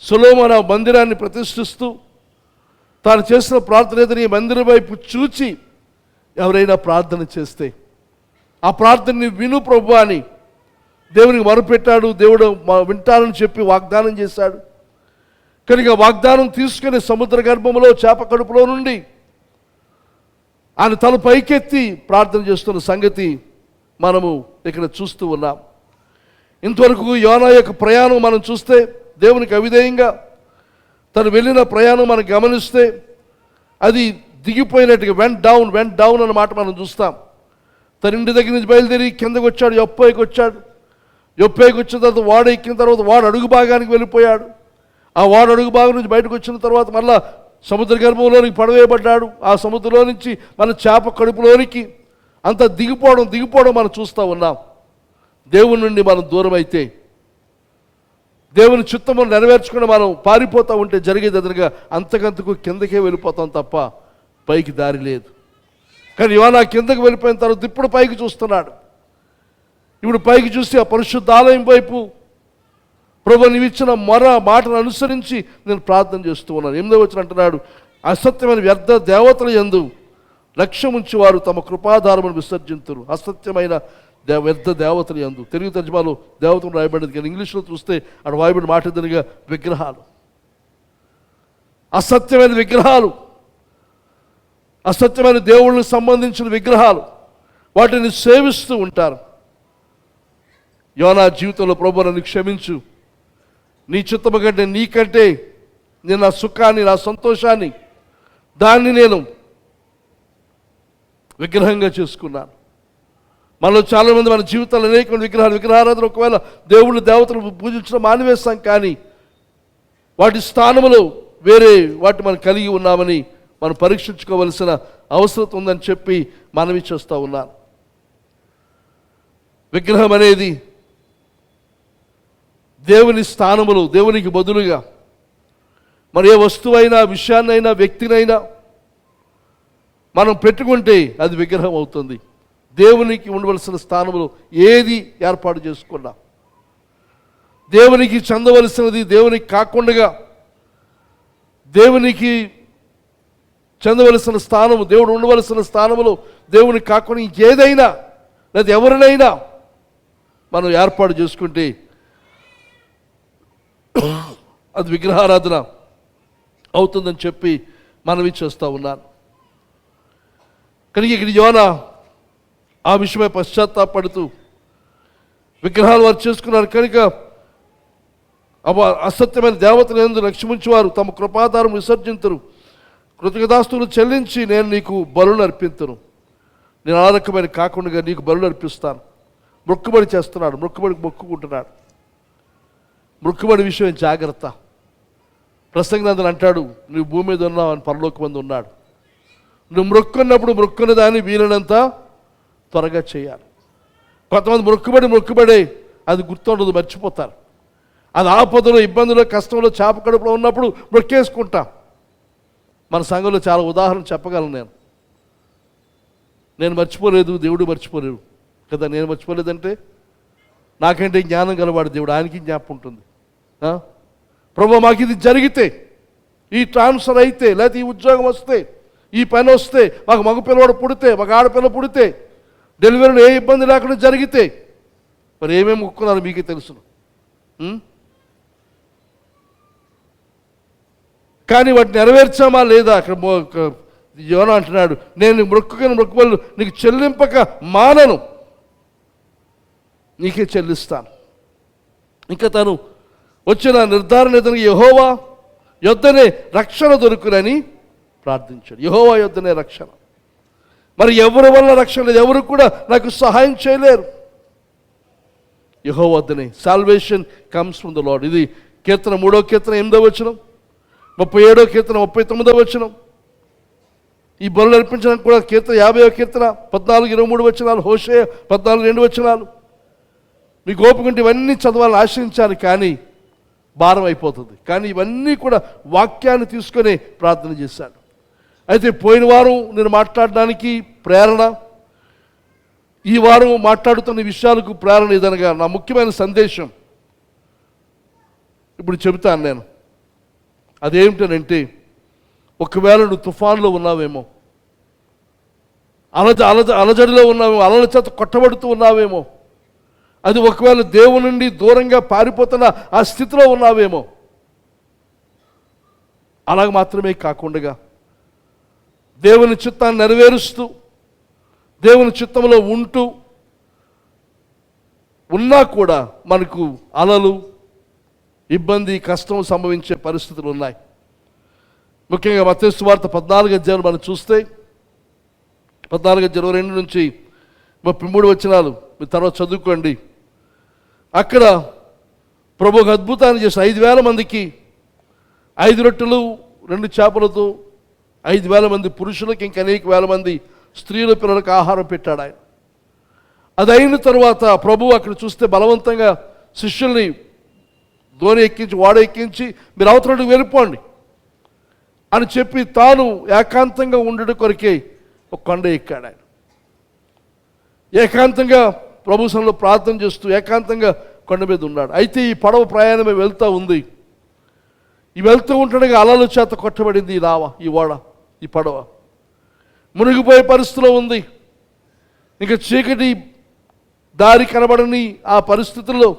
సొలొమోను ఆ మందిరాన్ని ప్రతిష్ఠిస్తూ తాను చేసిన ప్రార్థన ఏదని ఈ మందిరం వైపు చూచి ఎవరైనా ప్రార్థన చేస్తే ఆ ప్రార్థనని విను ప్రభు అని దేవునికి మొరపెట్టాడు. దేవుడు వింటానని చెప్పి వాగ్దానం చేశాడు. కనుక వాగ్దానం తీసుకుని సముద్ర గర్భంలో చేప కడుపులో నుండి ఆయన తల పైకెత్తి ప్రార్థన చేస్తున్న సంగతి మనము ఇక్కడ చూస్తూ ఉన్నాం. ఇంతవరకు యోనా యొక్క ప్రయాణం మనం చూస్తే దేవునికి అవిధేయంగా తను వెళ్ళిన ప్రయాణం మనం గమనిస్తే అది దిగిపోయినట్టుగా వెంట్ డౌన్ అన్న మాట మనం చూస్తాం. తన ఇంటి దగ్గర నుంచి బయలుదేరి కిందకు వచ్చాడు, యొప్పైకి వచ్చాడు. యొప్పైకి వచ్చిన తర్వాత వాడు ఎక్కిన తర్వాత వాడు అడుగు భాగానికి వెళ్ళిపోయాడు. ఆ వాడు అడుగు భాగం నుంచి బయటకు వచ్చిన తర్వాత మళ్ళా సముద్ర గర్భంలోనికి పడవేయబడ్డాడు. ఆ సముద్రంలో నుంచి మన చేప కడుపులోనికి అంత దిగిపోవడం మనం చూస్తూ ఉన్నాం. దేవుని నుండి మనం దూరం అయితే, దేవుని చిత్తమును నెరవేర్చుకుని మనం పారిపోతూ ఉంటే జరిగేది ఎదురుగా అంతకంతకు కిందకే వెళ్ళిపోతాం తప్ప పైకి దారి లేదు. కానీ యోనా కిందకు వెళ్ళిపోయిన తర్వాత ఇప్పుడు పైకి చూస్తున్నాడు. ఇప్పుడు పైకి చూసి ఆ పరిశుద్ధ ఆలయం వైపు ప్రభు నీవిచ్చిన మాటను అనుసరించి నేను ప్రార్థన చేస్తూ ఉన్నాను. 8వ వచనం అంటున్నాడు, అసత్యమైన వ్యర్థ దేవతల యందు లక్ష్యం ఉంచి వారు తమ కృపాధారమును విసర్జింతురు. అసత్యమైన వ్యర్థ దేవతల యందు, తెలుగు తర్జుమాలో దేవతలు రాయబడింది, కానీ ఇంగ్లీష్లో చూస్తే అక్కడ రాయబడిన మాట ఎదురుగా విగ్రహాలు, అసత్యమైన విగ్రహాలు, అసత్యమైన దేవుళ్ళకి సంబంధించిన విగ్రహాలు, వాటిని సేవిస్తూ ఉంటారు. యోనా జీవితంలో ప్రభు నన్ను క్షమించు, నీ చిత్తము కంటే నీకంటే నేను నా సుఖాన్ని నా సంతోషాన్ని దాన్ని నేను విగ్రహంగా చేసుకున్నాను. మనలో చాలామంది మన జీవితాలు అనేక విగ్రహారాధన ఒకవేళ దేవుళ్ళు దేవతలు పూజించడం మానివేస్తాం, కానీ వాటి స్థానంలో వేరే వాటి మనం కలిగి ఉన్నామని మనం పరీక్షించుకోవలసిన అవసరం ఉందని చెప్పి మనవి చేస్తూ ఉన్నాను. విగ్రహం అనేది దేవుని స్థానములు, దేవునికి బదులుగా మరి ఏ వస్తువైనా, విషయాన్నైనా, వ్యక్తినైనా మనం పెట్టుకుంటే అది విగ్రహం అవుతుంది. దేవునికి ఉండవలసిన స్థానములు ఏది ఏర్పాటు చేసుకున్నా, దేవునికి చెందవలసినది దేవునికి కాకుండా, దేవునికి చెందవలసిన స్థానము, దేవుడు ఉండవలసిన స్థానములు దేవునికి కాకుండా ఇంకేదైనా లేదా ఎవరినైనా మనం ఏర్పాటు చేసుకుంటే అది విగ్రహారాధన అవుతుందని చెప్పి మనవి చేస్తూ ఉన్నాను. కనుక ఇక్కడ యోనా ఆ విషయమై పశ్చాత్తాపడుతూ విగ్రహాలు వారు చేసుకున్నారు కనుక అసత్యమైన దేవతలు ఎందు లక్ష్యముంచువారు తమ కృపాధారం విసర్జించరు, కృతజ్ఞతాస్తులు చెల్లించి నేను నీకు బలులు అర్పించను. నేను ఆ రకమైన కాకుండా నీకు బలులు అర్పిస్తాను. మొక్కుబడి చేస్తున్నాడు, మొక్కుకుంటున్నాడు. మొక్కుబడి విషయం జాగ్రత్త. ప్రసంగనందన్ అంటాడు, నువ్వు భూమి మీద ఉన్నావు అని పరలోక మంది ఉన్నాడు. నువ్వు మొక్కున్నప్పుడు మొక్కున్న దాన్ని వీలైనంత త్వరగా చేయాలి. కొంతమంది మొక్కుబడే అది గుర్తుండదు, మర్చిపోతారు. అది ఆపదలో, ఇబ్బందులో, కష్టంలో, చేప కడుపులో ఉన్నప్పుడు మొక్కేసుకుంటాం. మన సంఘంలో చాలా ఉదాహరణ చెప్పగలను. నేను మర్చిపోలేదు, దేవుడు మర్చిపోలేడు కదా. నేను మర్చిపోలేదంటే నాకంటే జ్ఞానం గలవాడు దేవుడు, ఆయనకి జ్ఞాపకం ఉంటుంది. ప్రభు మాకు ఇది జరిగితే, ఈ ట్రాన్స్ఫర్ అయితే, లేకపోతే ఈ ఉద్యోగం వస్తే, ఈ పని వస్తే, మాకు మగ పిల్లవాడు పుడితే, మాకు ఆడపిల్ల పుడితే, డెలివరీలో ఏ ఇబ్బంది లేకుండా జరిగితే, మరి ఏమేమి మొక్కున్నారో మీకే తెలుసును. కానీ వాటిని నెరవేర్చామా లేదా? అక్కడ యోనా అంటున్నాడు, నేను మొక్కుబడులు నీకు చెల్లింపక మానను, నీకే చెల్లిస్తాను. ఇంకా తను వచ్చిన నిర్ధారణ యెహోవా యొద్దనే రక్షణ దొరుకునని ప్రార్థించాడు. యెహోవా యొద్దనే రక్షణ. మరి ఎవరి వల్ల రక్షణ లేదు, ఎవరు కూడా నాకు సహాయం చేయలేరు. యెహోవా వద్దనే. Salvation comes from the lord. ఇది కీర్తన 3వ కీర్తన 8వ వచనం, 37వ కీర్తన 39వ వచనం. ఈ బలులు అర్పించడానికి కూడా కీర్తన 50వ కీర్తన 14, 23 వచనాలు, హోషేయ 14, 2 వచనాలు. మీకు ఓపికంటే ఇవన్నీ చదవాలని ఆశించాను, కానీ భారం అయిపోతుంది. కానీ ఇవన్నీ కూడా వాక్యాన్ని తీసుకొని ప్రార్థన చేశాను. అయితే పోయిన వారం నేను మాట్లాడడానికి ప్రేరణ, ఈ వారం మాట్లాడుతున్న విషయాలకు ప్రేరణ ఇదనగా నా ముఖ్యమైన సందేశం ఇప్పుడు చెబుతాను నేను. అదేమిటనంటే, ఒకవేళ నువ్వు తుఫాన్లో ఉన్నావేమో, అలజడిలో ఉన్నావేమో, అలల చేత కొట్టబడుతూ ఉన్నావేమో, అది ఒకవేళ దేవుని నుండి దూరంగా పారిపోతున్న ఆ స్థితిలో ఉన్నావేమో, అలాగ మాత్రమే కాకుండా దేవుని చిత్తాన్ని నెరవేరుస్తూ, దేవుని చిత్తంలో ఉంటూ ఉన్నా కూడా మనకు అలలు, ఇబ్బంది, కష్టం సంభవించే పరిస్థితులు ఉన్నాయి. ముఖ్యంగా మత్తయి సువార్త 14వ అధ్యాయం మనం చూస్తే 14:22 నుంచి 33 వచనాలు మీరు తర్వాత చదువుకోండి. అక్కడ ప్రభు ఒక అద్భుతాన్ని చేసి 5,000 మందికి 5 రొట్టెలు 2 చేపలతో 5,000 మంది పురుషులకు, ఇంకా అనేక వేల మంది స్త్రీల పిల్లలకు ఆహారం పెట్టాడు ఆయన. అది అయిన తర్వాత ప్రభు అక్కడ చూస్తే బలవంతంగా శిష్యుల్ని ధోని ఎక్కించి, ఓడ ఎక్కించి మీరు అవతలకి వెళ్ళిపోండి అని చెప్పి తాను ఏకాంతంగా ఉండడం కొరకే ఒక కొండ ఎక్కాడు ఆయన. ఏకాంతంగా ప్రభు సన్నిధిలో ప్రార్థన చేస్తూ ఏకాంతంగా కొండ మీద ఉన్నాడు. అయితే ఈ పడవ ప్రయాణమే వెళ్తూ ఉంది. ఈ వెళ్తూ ఉంటుండగా అలల చేత కొట్టబడింది ఈ నావ, ఈ ఓడ, ఈ పడవ మునిగిపోయే పరిస్థితిలో ఉంది. ఇంకా చీకటి, దారి కనబడని ఆ పరిస్థితుల్లో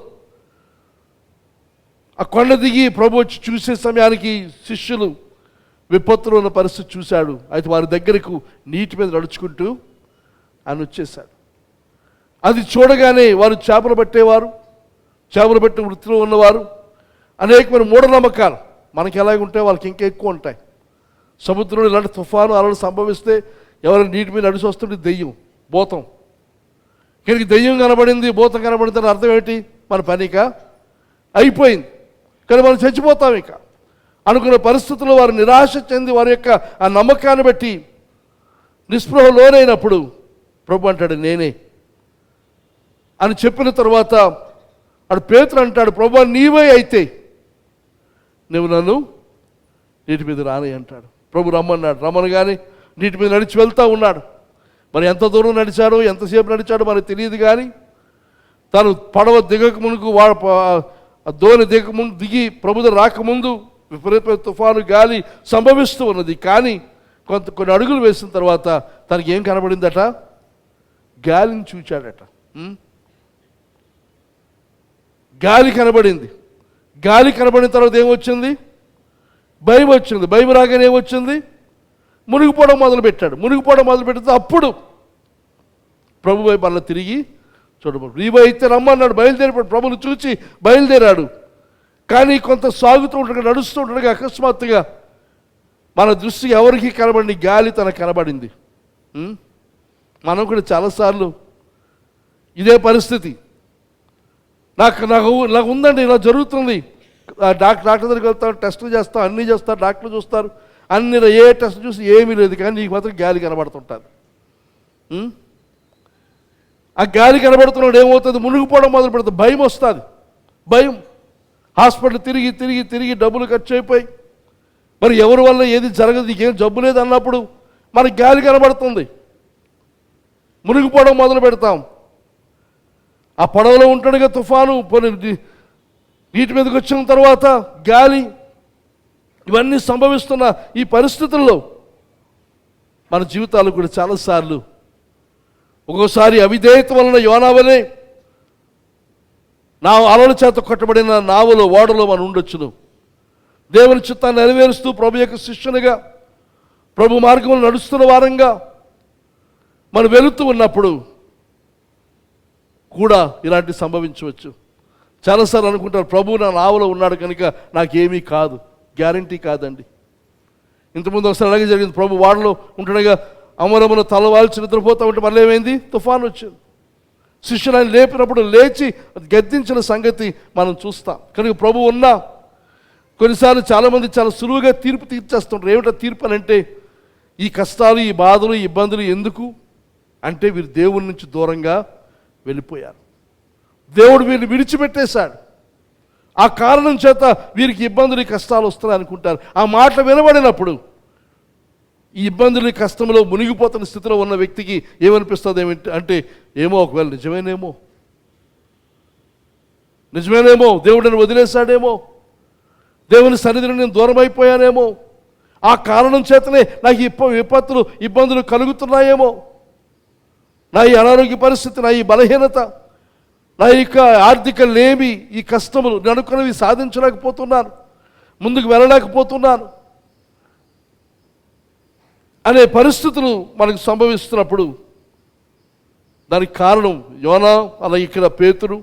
ఆ కొండ దిగి ప్రభు వచ్చి చూసే సమయానికి శిష్యులు విపత్తులో ఉన్న పరిస్థితి చూశాడు. అయితే వారి దగ్గరకు నీటి మీద నడుచుకుంటూ ఆయన వచ్చేశాడు. అది చూడగానే వారు చేపలు పట్టేవారు, చేపలు పట్టే వృత్తిలో ఉన్నవారు, అనేకమైన మూఢనమ్మకాలు మనకి ఎలాగ ఉంటాయి వాళ్ళకి ఇంకా ఎక్కువ ఉంటాయి. సముద్రంలో ఇలాంటి తుఫాను అలలు సంభవిస్తే ఎవరైనా నీటి మీద నడిచి వస్తుంటే దెయ్యం, భూతం. ఇక్కడికి దెయ్యం కనబడింది, భూతం కనబడింది అని అర్థం ఏంటి? మన పనిక అయిపోయింది, కానీ మనం చచ్చిపోతాం. ఇక అనుకున్న పరిస్థితుల్లో వారు నిరాశ చెంది వారి యొక్క ఆ నమ్మకాన్ని బట్టి నిస్పృహ లోనైనప్పుడు ప్రభు అంటాడు నేనే అని చెప్పిన తర్వాత అడు పేతురు అంటాడు, ప్రభు నీవే అయితే నువ్వు నన్ను నీటి మీద రాని అంటాడు. ప్రభు రమ్మన్నాడు. రమ్మనగానే నీటి మీద నడిచి వెళ్తూ ఉన్నాడు. మరి ఎంత దూరం నడిచాడో ఎంతసేపు నడిచాడో మనకు తెలియదు, కానీ తను పడవ దిగక మునుకు దోణి దిగక ముందు దిగి ప్రభుత్వం రాకముందు విపరీతమైన తుఫాను గాలి సంభవిస్తూ ఉన్నది. కానీ కొన్ని అడుగులు వేసిన తర్వాత తనకి ఏం కనబడిందట? గాలిని చూచాడట. గాలి కనబడింది. గాలి కనబడిన తర్వాత ఏమొచ్చింది? భయం వచ్చింది. భయం రాగానే ఏమొచ్చింది? మునిగిపోవడం మొదలుపెట్టాడు. మునిగిపోవడం మొదలుపెట్టితే అప్పుడు ప్రభు వైపు అలా తిరిగి చూడబోడు. నీవే అయితే రమ్మన్నాడు, బయలుదేరిపోయాడు. ప్రభుని చూచి బయలుదేరాడు. కానీ కొంత సాగుతూ ఉండగా నడుస్తూ ఉండగా అకస్మాత్తుగా మన దృష్టి ఎవరికి కనబడింది? గాలి తనకు కనబడింది. మనం కూడా చాలాసార్లు ఇదే పరిస్థితి. నాకు నాకు నాకు ఉందండి, ఇలా జరుగుతుంది. డాక్టర్ దగ్గరికి వెళ్తాం, టెస్టులు చేస్తాం, అన్నీ చేస్తారు, డాక్టర్లు చూస్తారు, అన్ని ఏ టెస్ట్ చూసి ఏమీ లేదు, కానీ నీకు మాత్రం గాలి కనబడుతుంటుంది. ఆ గాలి కనబడుతున్నాడు ఏమవుతుంది? మునిగిపోవడం మొదలు పెడుతుంది. భయం వస్తుంది. భయం. హాస్పిటల్ తిరిగి తిరిగి తిరిగి డబ్బులు ఖర్చు అయిపోయి మరి ఎవరి వల్ల ఏది జరగదు, నీకేం జబ్బు లేదు అన్నప్పుడు మనకి గాలి కనబడుతుంది. మునిగిపోవడం మొదలు పెడతాం. ఆ పడవలో ఉంటాడుగా తుఫాను, నీటి మీదకి వచ్చిన తర్వాత గాలి, ఇవన్నీ సంభవిస్తున్న ఈ పరిస్థితుల్లో మన జీవితాలు కూడా చాలాసార్లు ఒక్కోసారి అవిధేయత వలన యోనా వలె నా అలల చేత కొట్టబడిన నావలో ఓడలో మనం ఉండొచ్చును. దేవుని చిత్తాన్ని నెరవేరుస్తూ ప్రభు యొక్క శిష్యునిగా ప్రభు మార్గంలో నడుస్తున్న వారంగా మనం వెళుతూ ఉన్నప్పుడు కూడా ఇలాంటి సంభవించవచ్చు. చాలాసార్లు అనుకుంటారు ప్రభు నా నావలో ఉన్నాడు కనుక నాకేమీ కాదు. గ్యారంటీ కాదండి. ఇంతకుముందు ఒకసారి అలాగే జరిగింది. ప్రభు వాడలో ఉంటుండగా అమరమును తలవాల్చి నిద్రపోతూ ఉంటే మళ్ళీ ఏమైంది? తుఫాను వచ్చింది. శిష్యులను లేపినప్పుడు లేచి గద్దించిన సంగతి మనం చూస్తాం. కనుక ప్రభు ఉన్నా కొన్నిసార్లు చాలామంది చాలా సులువుగా తీర్పు తీర్చేస్తుంటారు. ఏమిటో తీర్పు అని అంటే, ఈ కష్టాలు, ఈ బాధలు, ఈ ఇబ్బందులు ఎందుకు అంటే వీరు దేవుడి నుంచి దూరంగా వెళ్ళిపోయారు. దేవుడు వీరిని విడిచిపెట్టేశాడు. ఆ కారణం చేత వీరికి ఇబ్బందులు, కష్టాలు వస్తున్నాయి అనుకుంటారు. ఆ మాట వినబడినప్పుడు ఈ ఇబ్బందులు, కష్టంలో మునిగిపోతున్న స్థితిలో ఉన్న వ్యక్తికి ఏమనిపిస్తుంది అంటే, ఏమో ఒకవేళ నిజమేనేమో దేవుడిని వదిలేశాడేమో, దేవుని సన్నిధిని నేను దూరం అయిపోయానేమో, ఆ కారణం చేతనే నాకు విపత్తులు, ఇబ్బందులు కలుగుతున్నాయేమో, నా ఈ అనారోగ్య పరిస్థితి, నా ఈ బలహీనత, నా యొక్క ఆర్థిక లేమి, ఈ కష్టములు నేను అనుకున్నవి సాధించలేకపోతున్నాను, ముందుకు వెళ్ళలేకపోతున్నాను అనే పరిస్థితులు మనకు సంభవిస్తున్నప్పుడు దానికి కారణం యోనా, అలా ఇక్కడ పేతురు.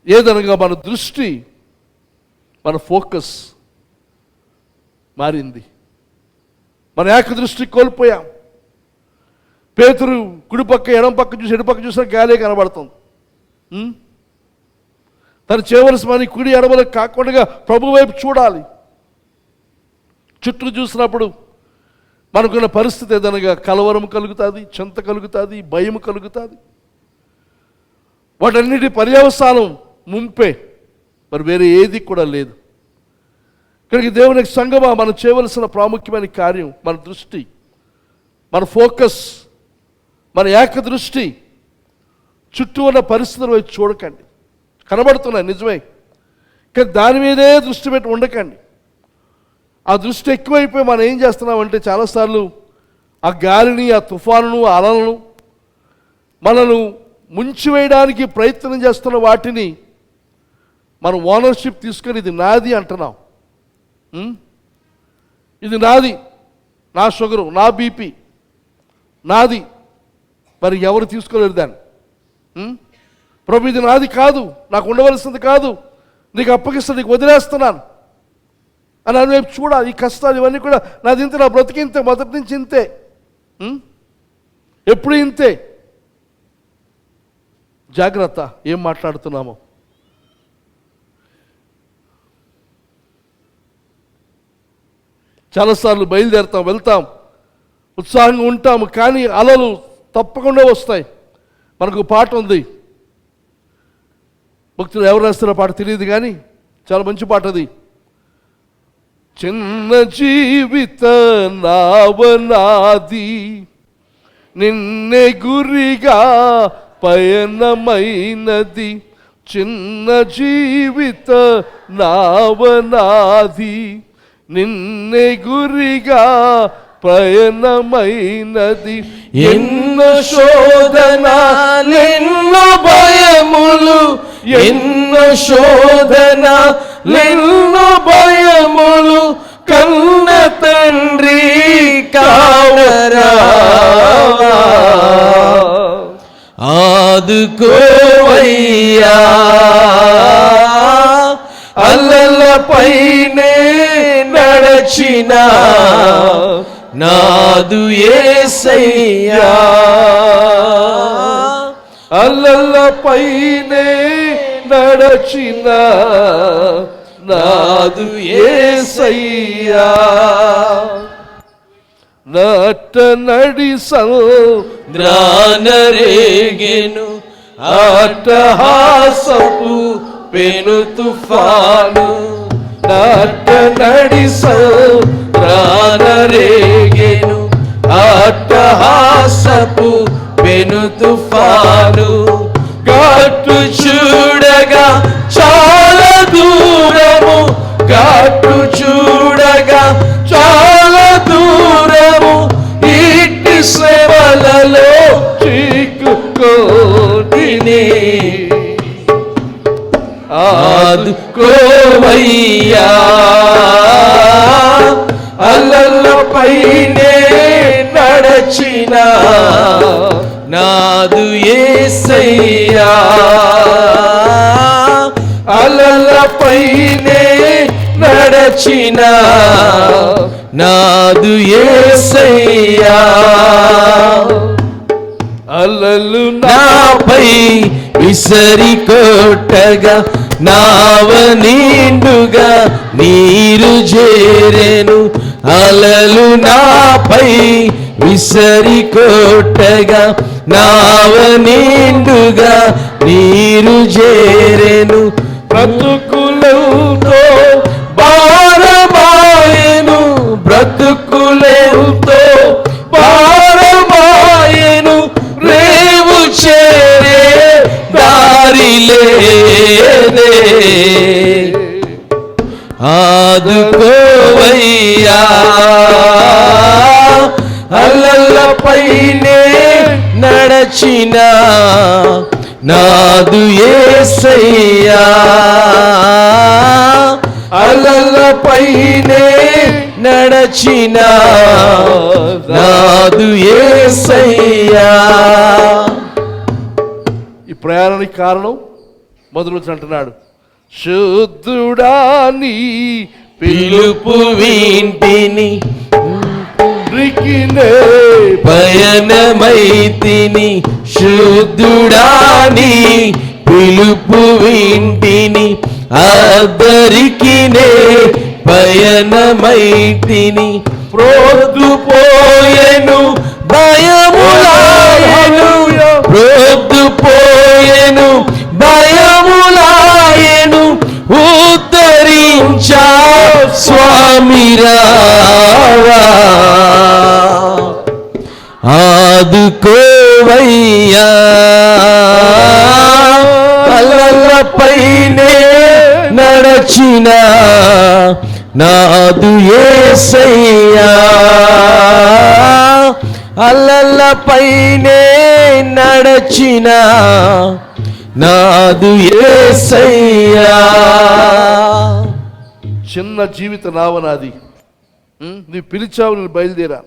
ఏదనగా మన దృష్టి, మన ఫోకస్ మారింది. మన ఏక దృష్టి కోల్పోయాం. పేతురు కుడిపక్క ఎడం పక్క చూసి ఎడు పక్క చూసినా గాలే కనబడుతుంది. తను చేయవలసిన మన కుడి ఎడమలకు కాకుండా ప్రభు వైపు చూడాలి. చుట్టూ చూసినప్పుడు మనకున్న పరిస్థితి ఏదనగా కలవరం కలుగుతుంది, చింత కలుగుతుంది, భయం కలుగుతుంది. వాటన్నిటి పర్యవసానం ముంపే, మరి వేరే ఏది కూడా లేదు. ఇక్కడికి దేవునికి సంగమా మనం చేయవలసిన ప్రాముఖ్యమైన కార్యం మన దృష్టి, మన ఫోకస్, మన ఏక దృష్టి. చుట్టూ ఉన్న పరిస్థితుల వైపు చూడకండి. కనబడుతున్నాయి నిజమే, కానీ దాని మీదే దృష్టి పెట్టి ఉండకండి. ఆ దృష్టి ఎక్కువైపోయి మనం ఏం చేస్తున్నామంటే చాలాసార్లు ఆ గాలిని, ఆ తుఫానును, ఆ అలలను, మనను ముంచివేయడానికి ప్రయత్నం చేస్తున్న వాటిని మనం ఓనర్షిప్ తీసుకొని ఇది నాది అంటున్నాం. ఇది నాది, నా షుగరు, నా బీపీ నాది. మరి ఎవరు తీసుకోలేరు దాన్ని? ప్రభు ఇది నాది కాదు, నాకు ఉండవలసింది కాదు, నీకు అప్పగిస్తాను, నీకు వదిలేస్తున్నాను అని అని వైపు చూడాలి. ఈ కష్టాలు ఇవన్నీ కూడా నాది ఇంతే, నా బ్రతికింతే, మొదటి నుంచి ఇంతే, ఎప్పుడు ఇంతే. జాగ్రత్త ఏం మాట్లాడుతున్నామో. చాలాసార్లు బయలుదేరుతాం, వెళ్తాం, ఉత్సాహంగా ఉంటాము, కానీ అలలు తప్పకుండా వస్తాయి. మనకు పాట ఉంది, భక్తులు ఎవరు రాస్తారో పాట తెలియదు కానీ చాలా మంచి పాట అది. చిన్న జీవిత నావనాది, నిన్నే గురిగా పయనమైనది. చిన్న జీవిత నావనాది, నిన్నే గురిగా పయనమైనది. ఎన్నో శోధనలెన్నో భయములు, ఎన్నో శోధనలెన్నో భయములు, కన్న తండ్రి కావరా ఆదుకోవయ్యా. అలలపైనే నడచిన నాదు యేసయ్యా, అలలపైనే నడచిన నాదు యేసయ్యా. నట నడిసంద్రానరేగెను అట్టహాసపు పెను తుఫాను. నట నడిసంద్రానరేగెను అట్టహాసపు పెను తుఫాను. గట్టు చూడగా చాలా దూరము, గట్టు చూడగా చాలా దూరము, ఇట్టి శ్రమలలో చిక్కుకోటిని ఆదుకోవయ్యా. అలలపైనే నడచిన నాదు యేసయ్యా, అలలపైనే నడచిన నాదు యేసయ్యా. అలలు నాపై విసరి కొట్టగా నావ నిండుగా నీరు చేరెను. అలలు నాపై విసరి కొట్టగా నావ నిండుగా నీరు చేరెను. బ్రతుకులతో భారమాయెను, బ్రతుకులెంతో భారమాయెను, రేవు చేరే దారి లేదే. ఆదుకోవయ్యా. అలలపైనే నడచిన నాదు యేసయ్యా, అలలపైనే నడచిన నాదు యేసయ్యా. ఈ ప్రయాణానికి కారణం మొదలు అంటున్నాడు, శుద్ధుడా నీ పిలుపు వింటిని, రికినే పయనమైతిని. శుద్ధుడాని పిలుపు వింటిని, అద్దరికినే పయనమైతిని. ప్రొద్దుపోయెను భయములాయెను, ప్రొద్దుపోయెను భయములాయెను, ఉద్ధరించా స్వామి రావా. ఆదుకోవయ్యా. అలలపైనే నడచిన నాదు యేసయ్యా, అలలపైనే నడచిన నాదు యేసయ్యా. చిన్న జీవిత నావనాది, నీ పిలిచావు, నేను బయలుదేరా,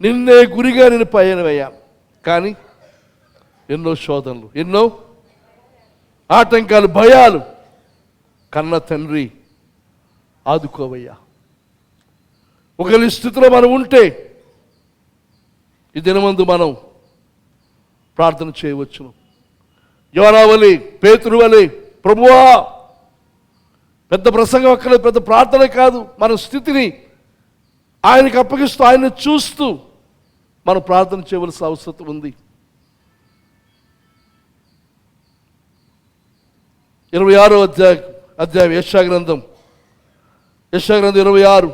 నిన్నే గురిగా నేను పయనమయ్యా. కానీ ఎన్నో శోధనలు, ఎన్నో ఆటంకాలు, భయాలు. కన్న తండ్రి ఆదుకోవయ్యా. ఒకరి స్థితిలో మనం ఉంటే ఈ దినమందు మనం ప్రార్థన చేయవచ్చును. యోనా వలె, పేతురు వలె, ప్రభువా, పెద్ద ప్రసంగం అక్కర్లేదు, పెద్ద ప్రార్థన కాదు, మన స్థితిని ఆయనకు అప్పగిస్తూ ఆయన చూస్తూ మనం ప్రార్థన చేయవలసిన అవసరం ఉంది. 26వ అధ్యాయం యెషయా గ్రంథం 26.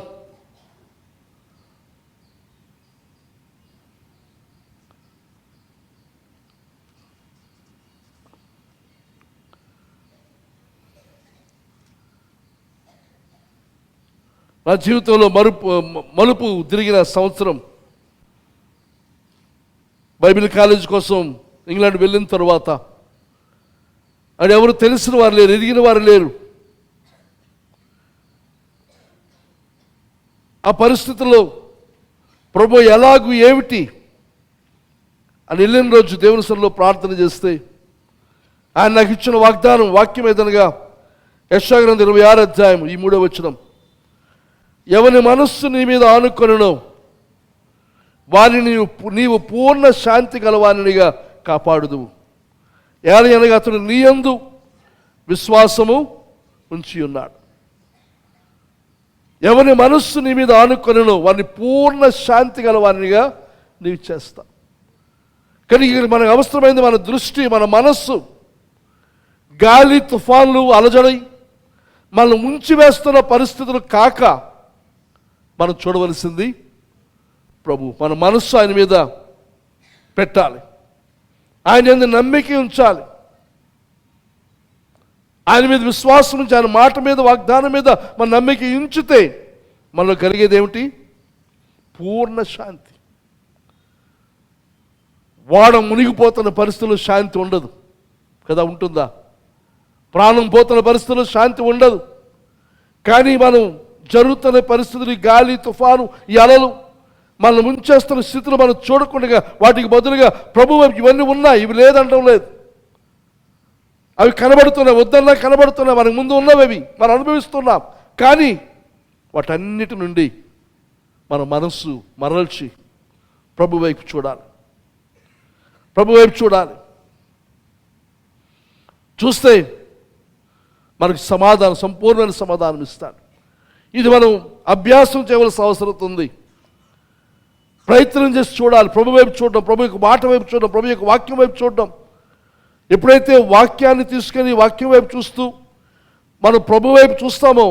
నా జీవితంలో మలుపు తిరిగిన సంవత్సరం. బైబిల్ కాలేజ్ కోసం ఇంగ్లాండ్ వెళ్ళిన తర్వాత అది ఎవరు తెలిసిన వారు లేరు, ఎదిగిన వారు లేరు. ఆ పరిస్థితుల్లో ప్రభు ఎలాగూ ఏమిటి అని వెళ్ళిన రోజు దేవుని సన్నిధిలో ప్రార్థన చేస్తే ఆయన నాకు ఇచ్చిన వాక్యం ఏదనగా యెషయా గ్రంథం 26 అధ్యాయం 3వ వచనం, ఎవని మనస్సు నీ మీద ఆనుకొనునో వారిని నీవు పూర్ణ శాంతి గలవానిగా కాపాడుదువు. ఏలయనగా అతడు నీ యందు విశ్వాసము ఉంచి ఉన్నాడు. ఎవరి మనస్సు నీ మీద ఆనుకొనునో వారిని పూర్ణ శాంతి గలవానిగా నీవు చేస్తావు. కానీ మనకు అవసరమైంది మన దృష్టి, మన మనస్సు. గాలి తుఫాన్లు అలజడి మనల్ని ముంచివేస్తున్న పరిస్థితులు కాక మనం చూడవలసింది ప్రభు. మన మనస్సు ఆయన మీద పెట్టాలి, ఆయన యందు నమ్మిక ఉంచాలి, ఆయన మీద విశ్వాసం ఉంచి ఆయన మాట మీద వాగ్దానం మీద మన నమ్మిక ఉంచితే మనలో కలిగేది ఏమిటి? పూర్ణ శాంతి. వాడ మునిగిపోతున్న పరిస్థితుల్లో శాంతి ఉండదు కదా, ఉంటుందా? ప్రాణం పోతున్న పరిస్థితుల్లో శాంతి ఉండదు. కానీ మనం జరుగుతున్న పరిస్థితులు, గాలి తుఫాను, ఈ అలలు మనల్ని ముంచేస్తున్న స్థితిలో మనం చూడకుండా వాటికి బదులుగా ప్రభు ఇవన్నీ ఉన్నాయి, ఇవి లేదంటం లేదు, అవి కనబడుతున్నాయి, వద్దన్నా కనబడుతున్నాయి, మనకు ముందు ఉన్నవి, అవి మనం అనుభవిస్తున్నాం. కానీ వాటన్నిటి నుండి మన మనస్సు మరల్చి ప్రభు వైపు చూడాలి, ప్రభు వైపు చూడాలి. చూస్తే మనకు సమాధానం, సంపూర్ణమైన సమాధానం ఇస్తాడు. ఇది మనం అభ్యాసం చేయవలసిన అవసరం ఉంది. ప్రయత్నం చేసి చూడాలి, ప్రభు వైపు చూడడం, ప్రభు యొక్క మాట వైపు చూడడం, ప్రభు యొక్క వాక్యం వైపు చూడడం. ఎప్పుడైతే వాక్యాన్ని తీసుకొని వాక్యం వైపు చూస్తూ మనం ప్రభు వైపు చూస్తామో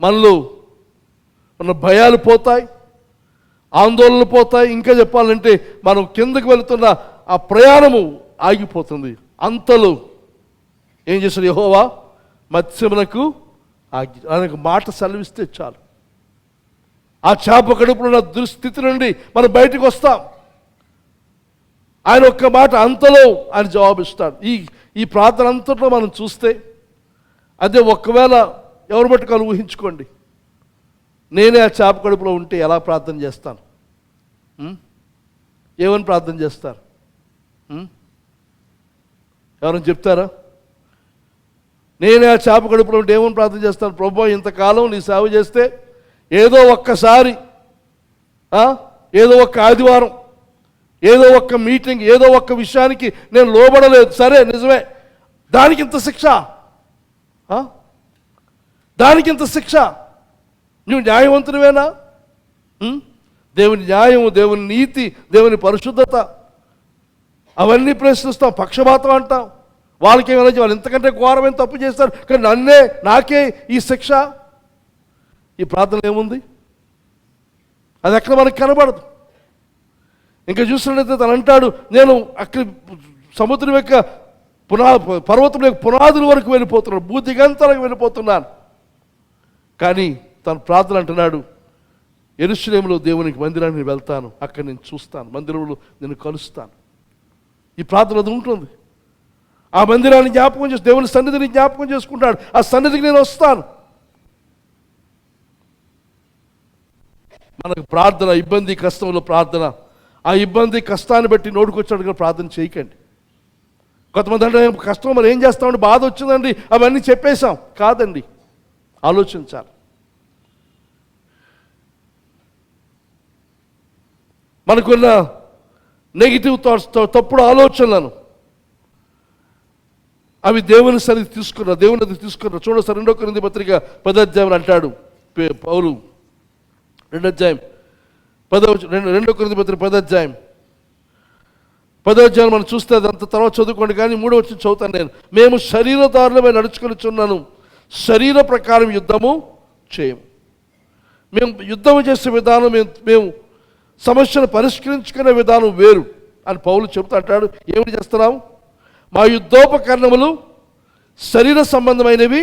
మనలో మన భయాలు పోతాయి, ఆందోళనలు పోతాయి. ఇంకా చెప్పాలంటే మనం కిందకు వెళుతున్న ఆ ప్రయాణము ఆగిపోతుంది. అంతలో ఏం చేశాడు యెహోవా? మత్స్యమునకు ఆయనకు మాట సెలవిస్తే చాలు, ఆ చేప కడుపులో ఉన్న దుస్థితి నుండి మనం బయటకు వస్తాం. ఆయన ఒక్క మాట, అంతలో ఆయన జవాబిస్తాడు. ఈ ప్రార్థన అంతట్లో మనం చూస్తే అదే ఒకవేళ ఎవరు బట్టుకోవాలి ఊహించుకోండి, నేనే ఆ చేప కడుపులో ఉంటే ఎలా ప్రార్థన చేస్తాను? ఏమని ప్రార్థన చేస్తారు? ఎవరైనా చెప్తారా? నేనే ఆ చేప కడుపులో ఉంటే ఏమని ప్రార్థన చేస్తాను? ప్రభువా, ఇంతకాలం నీ సేవ చేస్తే ఏదో ఒక్కసారి, ఏదో ఒక్క ఆదివారం, ఏదో ఒక్క మీటింగ్, ఏదో ఒక్క విషయానికి నేను లోబడలేదు, సరే నిజమే, దానికి ఇంత శిక్ష, దానికి ఇంత శిక్ష, నువ్వు న్యాయవంతునివేనా? దేవుని న్యాయం, దేవుని నీతి, దేవుని పరిశుద్ధత అవన్నీ ప్రశ్నిస్తాం, పక్షపాతం అంటాం. వాళ్ళకేమైనా వాళ్ళు ఇంతకంటే ఘోరమైన తప్పు చేస్తారు, కానీ నాకే ఈ శిక్ష. ఈ ప్రార్థన ఏముంది? అది ఎక్కడ మనకు కనబడదు. ఇంకా చూసినట్లయితే తను అంటాడు, నేను అక్కడ సముద్రం యొక్క పర్వతం యొక్క పునాదుల వరకు వెళ్ళిపోతున్నాను, భూదిగంతలకు వెళ్ళిపోతున్నాను. కానీ తన ప్రార్థన అంటున్నాడు, యెరూషలేములో దేవునికి మందిరానికి వెళ్తాను, అక్కడ నేను చూస్తాను, మందిరంలో నేను కలుస్తాను. ఈ ప్రార్థన అది ఉంటుంది. ఆ మందిరాన్ని జ్ఞాపకం చేసి దేవుని సన్నిధిని జ్ఞాపకం చేసుకుంటాడు, ఆ సన్నిధికి నేను వస్తాను. మనకు ప్రార్థన, ఇబ్బంది కష్టంలో ప్రార్థన, ఆ ఇబ్బంది కష్టాన్ని బట్టి నోటుకొచ్చాడు ప్రార్థన చేయకండి. కొంతమంది అంటే కష్టం మరి ఏం చేస్తామండి, బాధ వచ్చిందండి, అవన్నీ చెప్పేశాం. కాదండి, ఆలోచించాలి. మనకున్న నెగిటివ్ థాట్స్, తప్పుడు ఆలోచనలను అవి దేవుని సన్నిధి తీసుకున్నారు, దేవుని అది తీసుకున్నారు. చూడండి సార్, 2 కొరింథీ పత్రిక 10వ అధ్యాయం అంటాడు పౌలు, 2వ అధ్యాయం 2 కొరింథీ పత్రిక 10వ అధ్యాయం 10వ అధ్యాయం మనం చూస్తే అదంతా తర్వాత చదువుకోండి, కానీ 3వ వచనం చదువుతాను నేను. మేము శరీరదారులమై నడుచుకొనిచున్నాను, శరీర ప్రకారం యుద్ధము చేయము. మేము యుద్ధం చేసే విధానం, మేము సమస్యను పరిష్కరించుకునే విధానం వేరు అని పౌలు చెబుతూ అంటాడు. ఏమిటి చేస్తున్నాము? మా యుద్ధోపకరణములు శరీర సంబంధమైనవి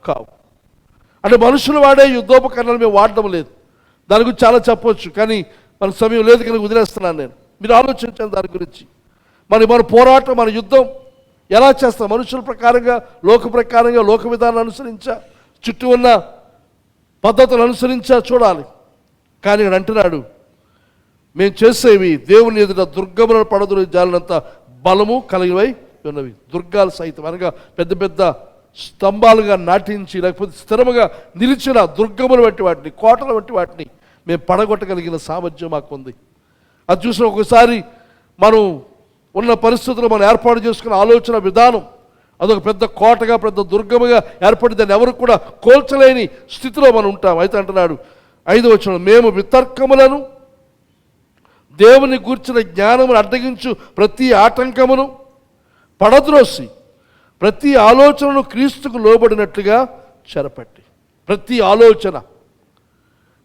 కావు. అంటే మనుషులు వాడే యుద్ధోపకరణాలు మేము వాడడం లేదు. దాని గురించి చాలా చెప్పవచ్చు, కానీ మనకు సమయం లేదు కనుక వదిలేస్తున్నాను నేను. మీరు ఆలోచించండి దాని గురించి. మన పోరాటం, మన యుద్ధం ఎలా చేస్తాం? మనుషుల ప్రకారంగా, లోక ప్రకారంగా, లోక విధానాన్ని అనుసరించా, చుట్టూ ఉన్న పద్ధతులు అనుసరించా చూడాలి. కానీ ఇక్కడ అంటున్నాడు, మేము చేసేవి దేవుని ఎదుట దుర్గములను పడదురు జాలినంత బలము కలిగినవై ఉన్నవి. దుర్గాలు సైతం అనగా పెద్ద పెద్ద స్తంభాలుగా నాటించి, లేకపోతే స్థిరముగా నిలిచిన దుర్గములు వంటి వాటిని, కోటల వంటి వాటిని మేము పడగొట్టగలిగిన సామర్థ్యం మాకు ఉంది. అది చూసిన ఒకసారి మనం ఉన్న పరిస్థితుల్లో మనం ఏర్పాటు చేసుకున్న ఆలోచన విధానం అదొక పెద్ద కోటగా, పెద్ద దుర్గముగా ఏర్పడి దాన్ని ఎవరు కూడా కోల్చలేని స్థితిలో మనం ఉంటాం. అయితే అంటున్నాడు 5వ వచనం, మేము వితర్కములను, దేవుని గూర్చిన జ్ఞానమును అడ్డగించు ప్రతి ఆటంకమును పడద్రోసి, ప్రతి ఆలోచనను క్రీస్తుకు లోబడినట్లుగా చెరపట్టి, ప్రతి ఆలోచన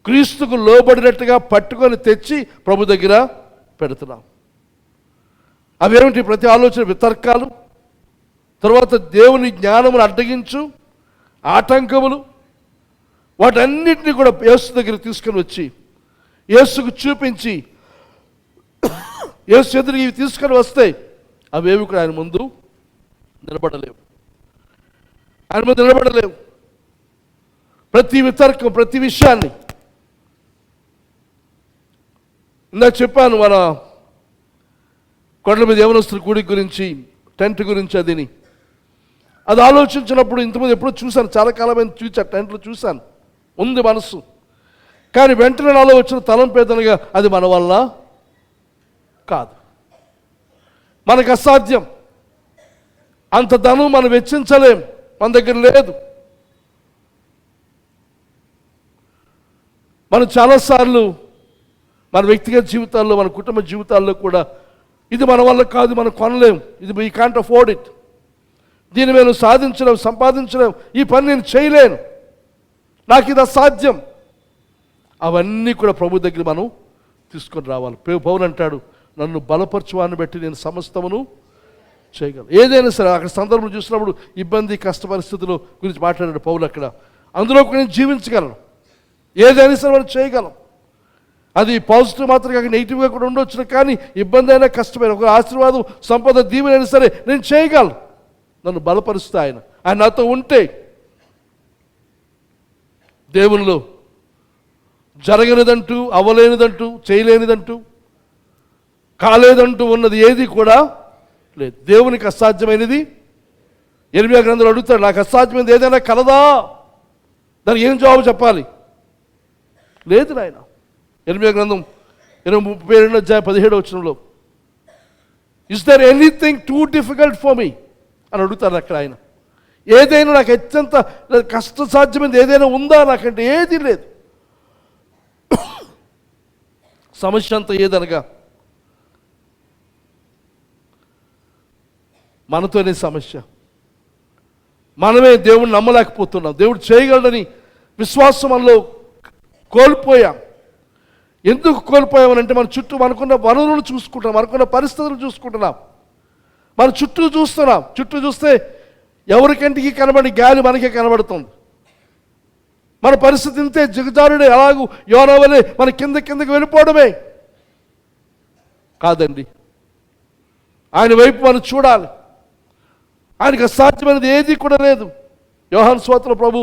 క్రీస్తుకు లోబడినట్టుగా పట్టుకొని తెచ్చి ప్రభు దగ్గర పెడుతున్నాం. అవేమిటి? ప్రతి ఆలోచన వితర్కాలు, తర్వాత దేవుని జ్ఞానమును అడ్డగించు ఆటంకములు, వాటన్నిటిని కూడా యేసు దగ్గర తీసుకొని వచ్చి యేసుకు చూపించి, యేసు ఎదురు ఇవి తీసుకొని వస్తే అవేవి కూడా ఆయన ముందు నిలబడలేవు. ఆయన ముందు నిలబడలేవు. ప్రతి వితర్కం, ప్రతి విషయాన్ని ఇందాక చెప్పాను, మన కొండల మీద యవనస్తుల కూడి గురించి, టెంట్ గురించి. అది ఆలోచించినప్పుడు ఇంతకుముందు ఎప్పుడో చూశాను, చాలా కాలమైన చూశాను, టెంట్లో చూశాను, ఉంది మనసు. కానీ వెంటనే నాలో వచ్చిన తలంపేదనగా అది మన వల్ల కాదు, మనకు అసాధ్యం, అంత ధనం మనం వెచ్చించలేం, మన దగ్గర లేదు. మనం చాలాసార్లు మన వ్యక్తిగత జీవితాల్లో, మన కుటుంబ జీవితాల్లో కూడా ఇది మన వల్ల కాదు, మనం కొనలేం, ఇది వీ కాంట్ అఫోర్డ్ ఇట్, దీన్ని నేను సాధించలేం, సంపాదించలేం, ఈ పని నేను చేయలేను, నాకు ఇది అసాధ్యం. అవన్నీ కూడా ప్రభు దగ్గర మనం తీసుకొని రావాలి. పౌలు అంటాడు, నన్ను బలపరచువాన్ని బట్టి నేను సమస్తమును చేయగలను. ఏదైనా సరే అక్కడ సందర్భం చూసినప్పుడు ఇబ్బంది, కష్ట పరిస్థితుల గురించి మాట్లాడాడు పౌలు అక్కడ. అందులో కూడా నేను జీవించగలను, ఏదైనా సరే మనం చేయగలం. అది పాజిటివ్ మాత్రం కాక నెగిటివ్గా కూడా ఉండొచ్చు, కానీ ఇబ్బంది అయినా, కష్టమైన, ఒక ఆశీర్వాదం, సంపద, దీవెనైనా సరే నేను చేయగలను. నన్ను బలపరుస్తా ఆయన నాతో ఉంటే. దేవునిలో జరగనిదంటూ, అవ్వలేనిదంటూ, చేయలేనిదంటూ, కాలేదంటూ ఉన్నది ఏది కూడా లేదు. దేవునికి అసాధ్యమైనది. ఎనిమిదో గ్రంథంలో అడుగుతాడు, నాకు అసాధ్యమైనది ఏదైనా కలదా? దానికి ఏం జవాబు చెప్పాలి? లేదు నాయన. ఎనిమిదో గ్రంథం 32:17 is there anything too difficult for me అని అడుగుతారు అక్కడ ఆయన. ఏదైనా నాకు అత్యంత కష్టసాధ్యమైనది ఏదైనా ఉందా నాకంటే? ఏది లేదు. సమస్య అంతా ఏదనగా మనతోనే సమస్య. మనమే దేవుడిని నమ్మలేకపోతున్నాం. దేవుడు చేయగలడని విశ్వాసం మనలో కోల్పోయాం. ఎందుకు కోల్పోయామనంటే మన చుట్టూ మనకున్న వనరులను చూసుకుంటున్నాం, మనకున్న పరిస్థితులను చూసుకుంటున్నాం, మన చుట్టూ చూస్తున్నాం. చుట్టూ చూస్తే ఎవరికంటికి కనబడి గాలి మనకే కనబడుతుంది. మన పరిస్థితి ఇంతే, జిగజారుడే, అలాగూ యోనా వలె మన కిందకి వెళ్ళిపోవడమే కాదండి. ఆయన వైపు మనం చూడాలి. ఆయనకు అసాధ్యమైనది ఏది కూడా లేదు. యోహాను సువార్తలో ప్రభు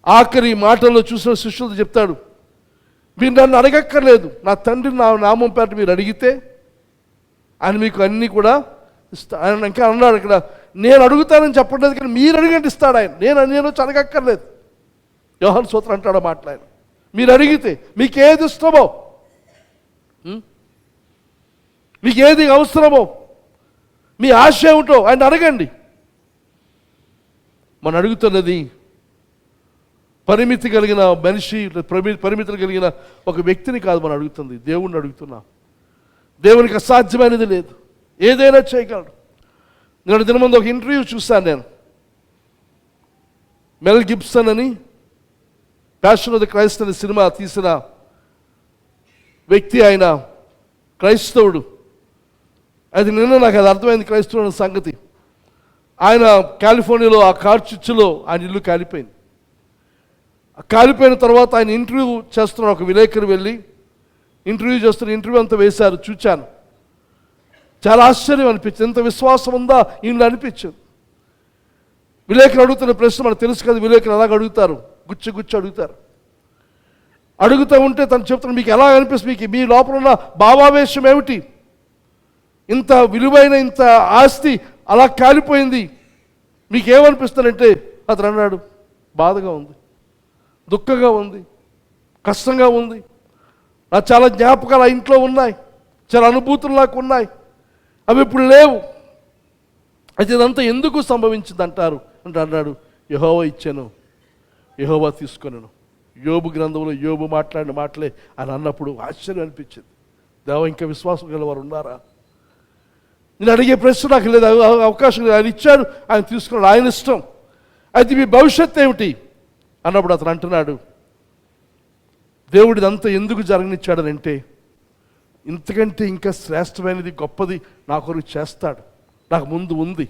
ఆఖరి మాటల్లో చూసిన శిష్యులతో చెప్తాడు, మీరు నన్ను అడగక్కర్లేదు, నా తండ్రి నా నామం పేట మీరు అడిగితే ఆయన మీకు అన్నీ కూడా ఇస్తా. ఆయన ఇంకా అన్నాడు ఇక్కడ, నేను అడుగుతానని చెప్పట్లేదు, కానీ మీరు అడిగంటే ఇస్తాడు ఆయన. నేను వచ్చి అడగక్కర్లేదు. యోహాను సువార్త అంటాడు మాట్లాడు, మీరు అడిగితే మీకు ఏది ఇష్టమో, మీకు ఏది అవసరమో, మీ ఆశ ఏమిటో ఆయన అడగండి. మనం అడుగుతున్నది పరిమితి కలిగిన మనిషి, పరిమితులు కలిగిన ఒక వ్యక్తిని కాదు మనం అడుగుతుంది, దేవుణ్ణి అడుగుతున్నాం. దేవునికి అసాధ్యమైనది లేదు, ఏదైనా చేయగలడు. నేను దినమందు ఒక ఇంటర్వ్యూ చూశాను. నేను మెల్ గిబ్సన్ అని ప్యాషన్ ఆఫ్ ది క్రైస్ట్ అనే సినిమా తీసిన వ్యక్తి, ఆయన క్రైస్తవుడు. అది నిన్న నాకు అది అర్థమైంది, క్రైస్తవుడు అనే సంగతి. ఆయన కాలిఫోర్నియాలో ఆ కార్ చిచ్చులో ఆయన ఇల్లు కాలిపోయింది. కాలిపోయిన తర్వాత ఆయన ఇంటర్వ్యూ చేస్తున్న ఒక విలేకరు వెళ్ళి ఇంటర్వ్యూ చేస్తున్న ఇంటర్వ్యూ అంతా వేశారు, చూచాను. చాలా ఆశ్చర్యం అనిపించింది, ఎంత విశ్వాసం ఉందా ఈయనలో అనిపించింది. విలేకరు అడుగుతున్న ప్రశ్న మనకు తెలుసు కదా, విలేకరు అలాగ అడుగుతారు, గుచ్చి అడుగుతారు. అడుగుతూ ఉంటే తను చెప్తున్నా, మీకు ఎలా అనిపిస్తుంది, మీకు మీ లోపల ఉన్న భావావేశం ఏమిటి, ఇంత విలువైన ఇంత ఆస్తి అలా కాలిపోయింది, మీకేమనిపిస్తానంటే అతను అన్నాడు, బాధగా ఉంది, దుఃఖంగా ఉంది, కష్టంగా ఉంది, నాకు చాలా జ్ఞాపకాలు ఆ ఇంట్లో ఉన్నాయి, చాలా అనుభూతులు నాకు ఉన్నాయి, అవి ఇప్పుడు లేవు. అయితే ఇదంతా ఎందుకు సంభవించింది అంటారు అంటే అన్నాడు, యెహోవా ఇచ్చాను, యెహోవా తీసుకొనెను. యోబు గ్రంథంలో యోబు మాట్లాడిన మాటలే అని అన్నప్పుడు ఆశ్చర్యం అనిపించింది. దేవా, ఇంకా విశ్వాసం గల వారు ఉన్నారా? నేను అడిగే ప్రశ్న నాకు లేదు, అవకాశం లేదు. ఆయన ఇచ్చాడు, ఆయన తీసుకున్నాడు, ఆయన ఇష్టం. అయితే మీ భవిష్యత్తు ఏమిటి అన్నప్పుడు అతను అంటున్నాడు, దేవుడిది అంతా ఎందుకు జరగనిచ్చాడనంటే ఇంతకంటే ఇంకా శ్రేష్టమైనది గొప్పది నా కొరకు చేస్తాడు, నాకు ముందు ఉంది,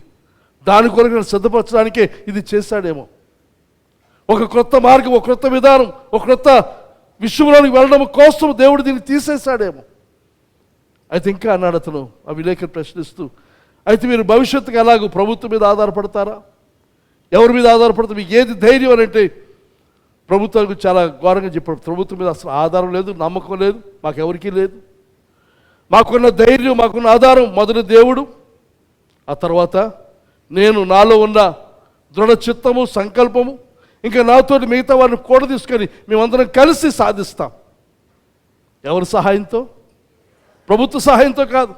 దాని కొరకు నేను సిద్ధపరచడానికే ఇది చేశాడేమో. ఒక క్రొత్త మార్గం, ఒక క్రొత్త విధానం, ఒక క్రొత్త విషయంలోనికి వెళ్ళడం కోసం దేవుడు దీన్ని తీసేశాడేమో. అయితే ఇంకా అన్నాడు అతను, ఆ విలేకరు ప్రశ్నిస్తూ, అయితే మీరు భవిష్యత్తుకు ఎలాగో ప్రభుత్వం మీద ఆధారపడతారా, ఎవరి మీద ఆధారపడతారు, మీకు ఏది ధైర్యం అని అంటే ప్రభుత్వానికి చాలా ఘోరంగా చెప్పాడు, ప్రభుత్వం మీద అసలు ఆధారం లేదు, నమ్మకం లేదు, మాకెవరికీ లేదు. మాకున్న ధైర్యం, మాకున్న ఆధారం మొదటి దేవుడు, ఆ తర్వాత నేను, నాలో ఉన్న దృఢ చిత్తము, సంకల్పము, ఇంకా నాతో మిగతా వారిని కూడా తీసుకొని మేమందరం కలిసి సాధిస్తాం. ఎవరి సహాయంతో? ప్రభుత్వ సహాయంతో కాదు.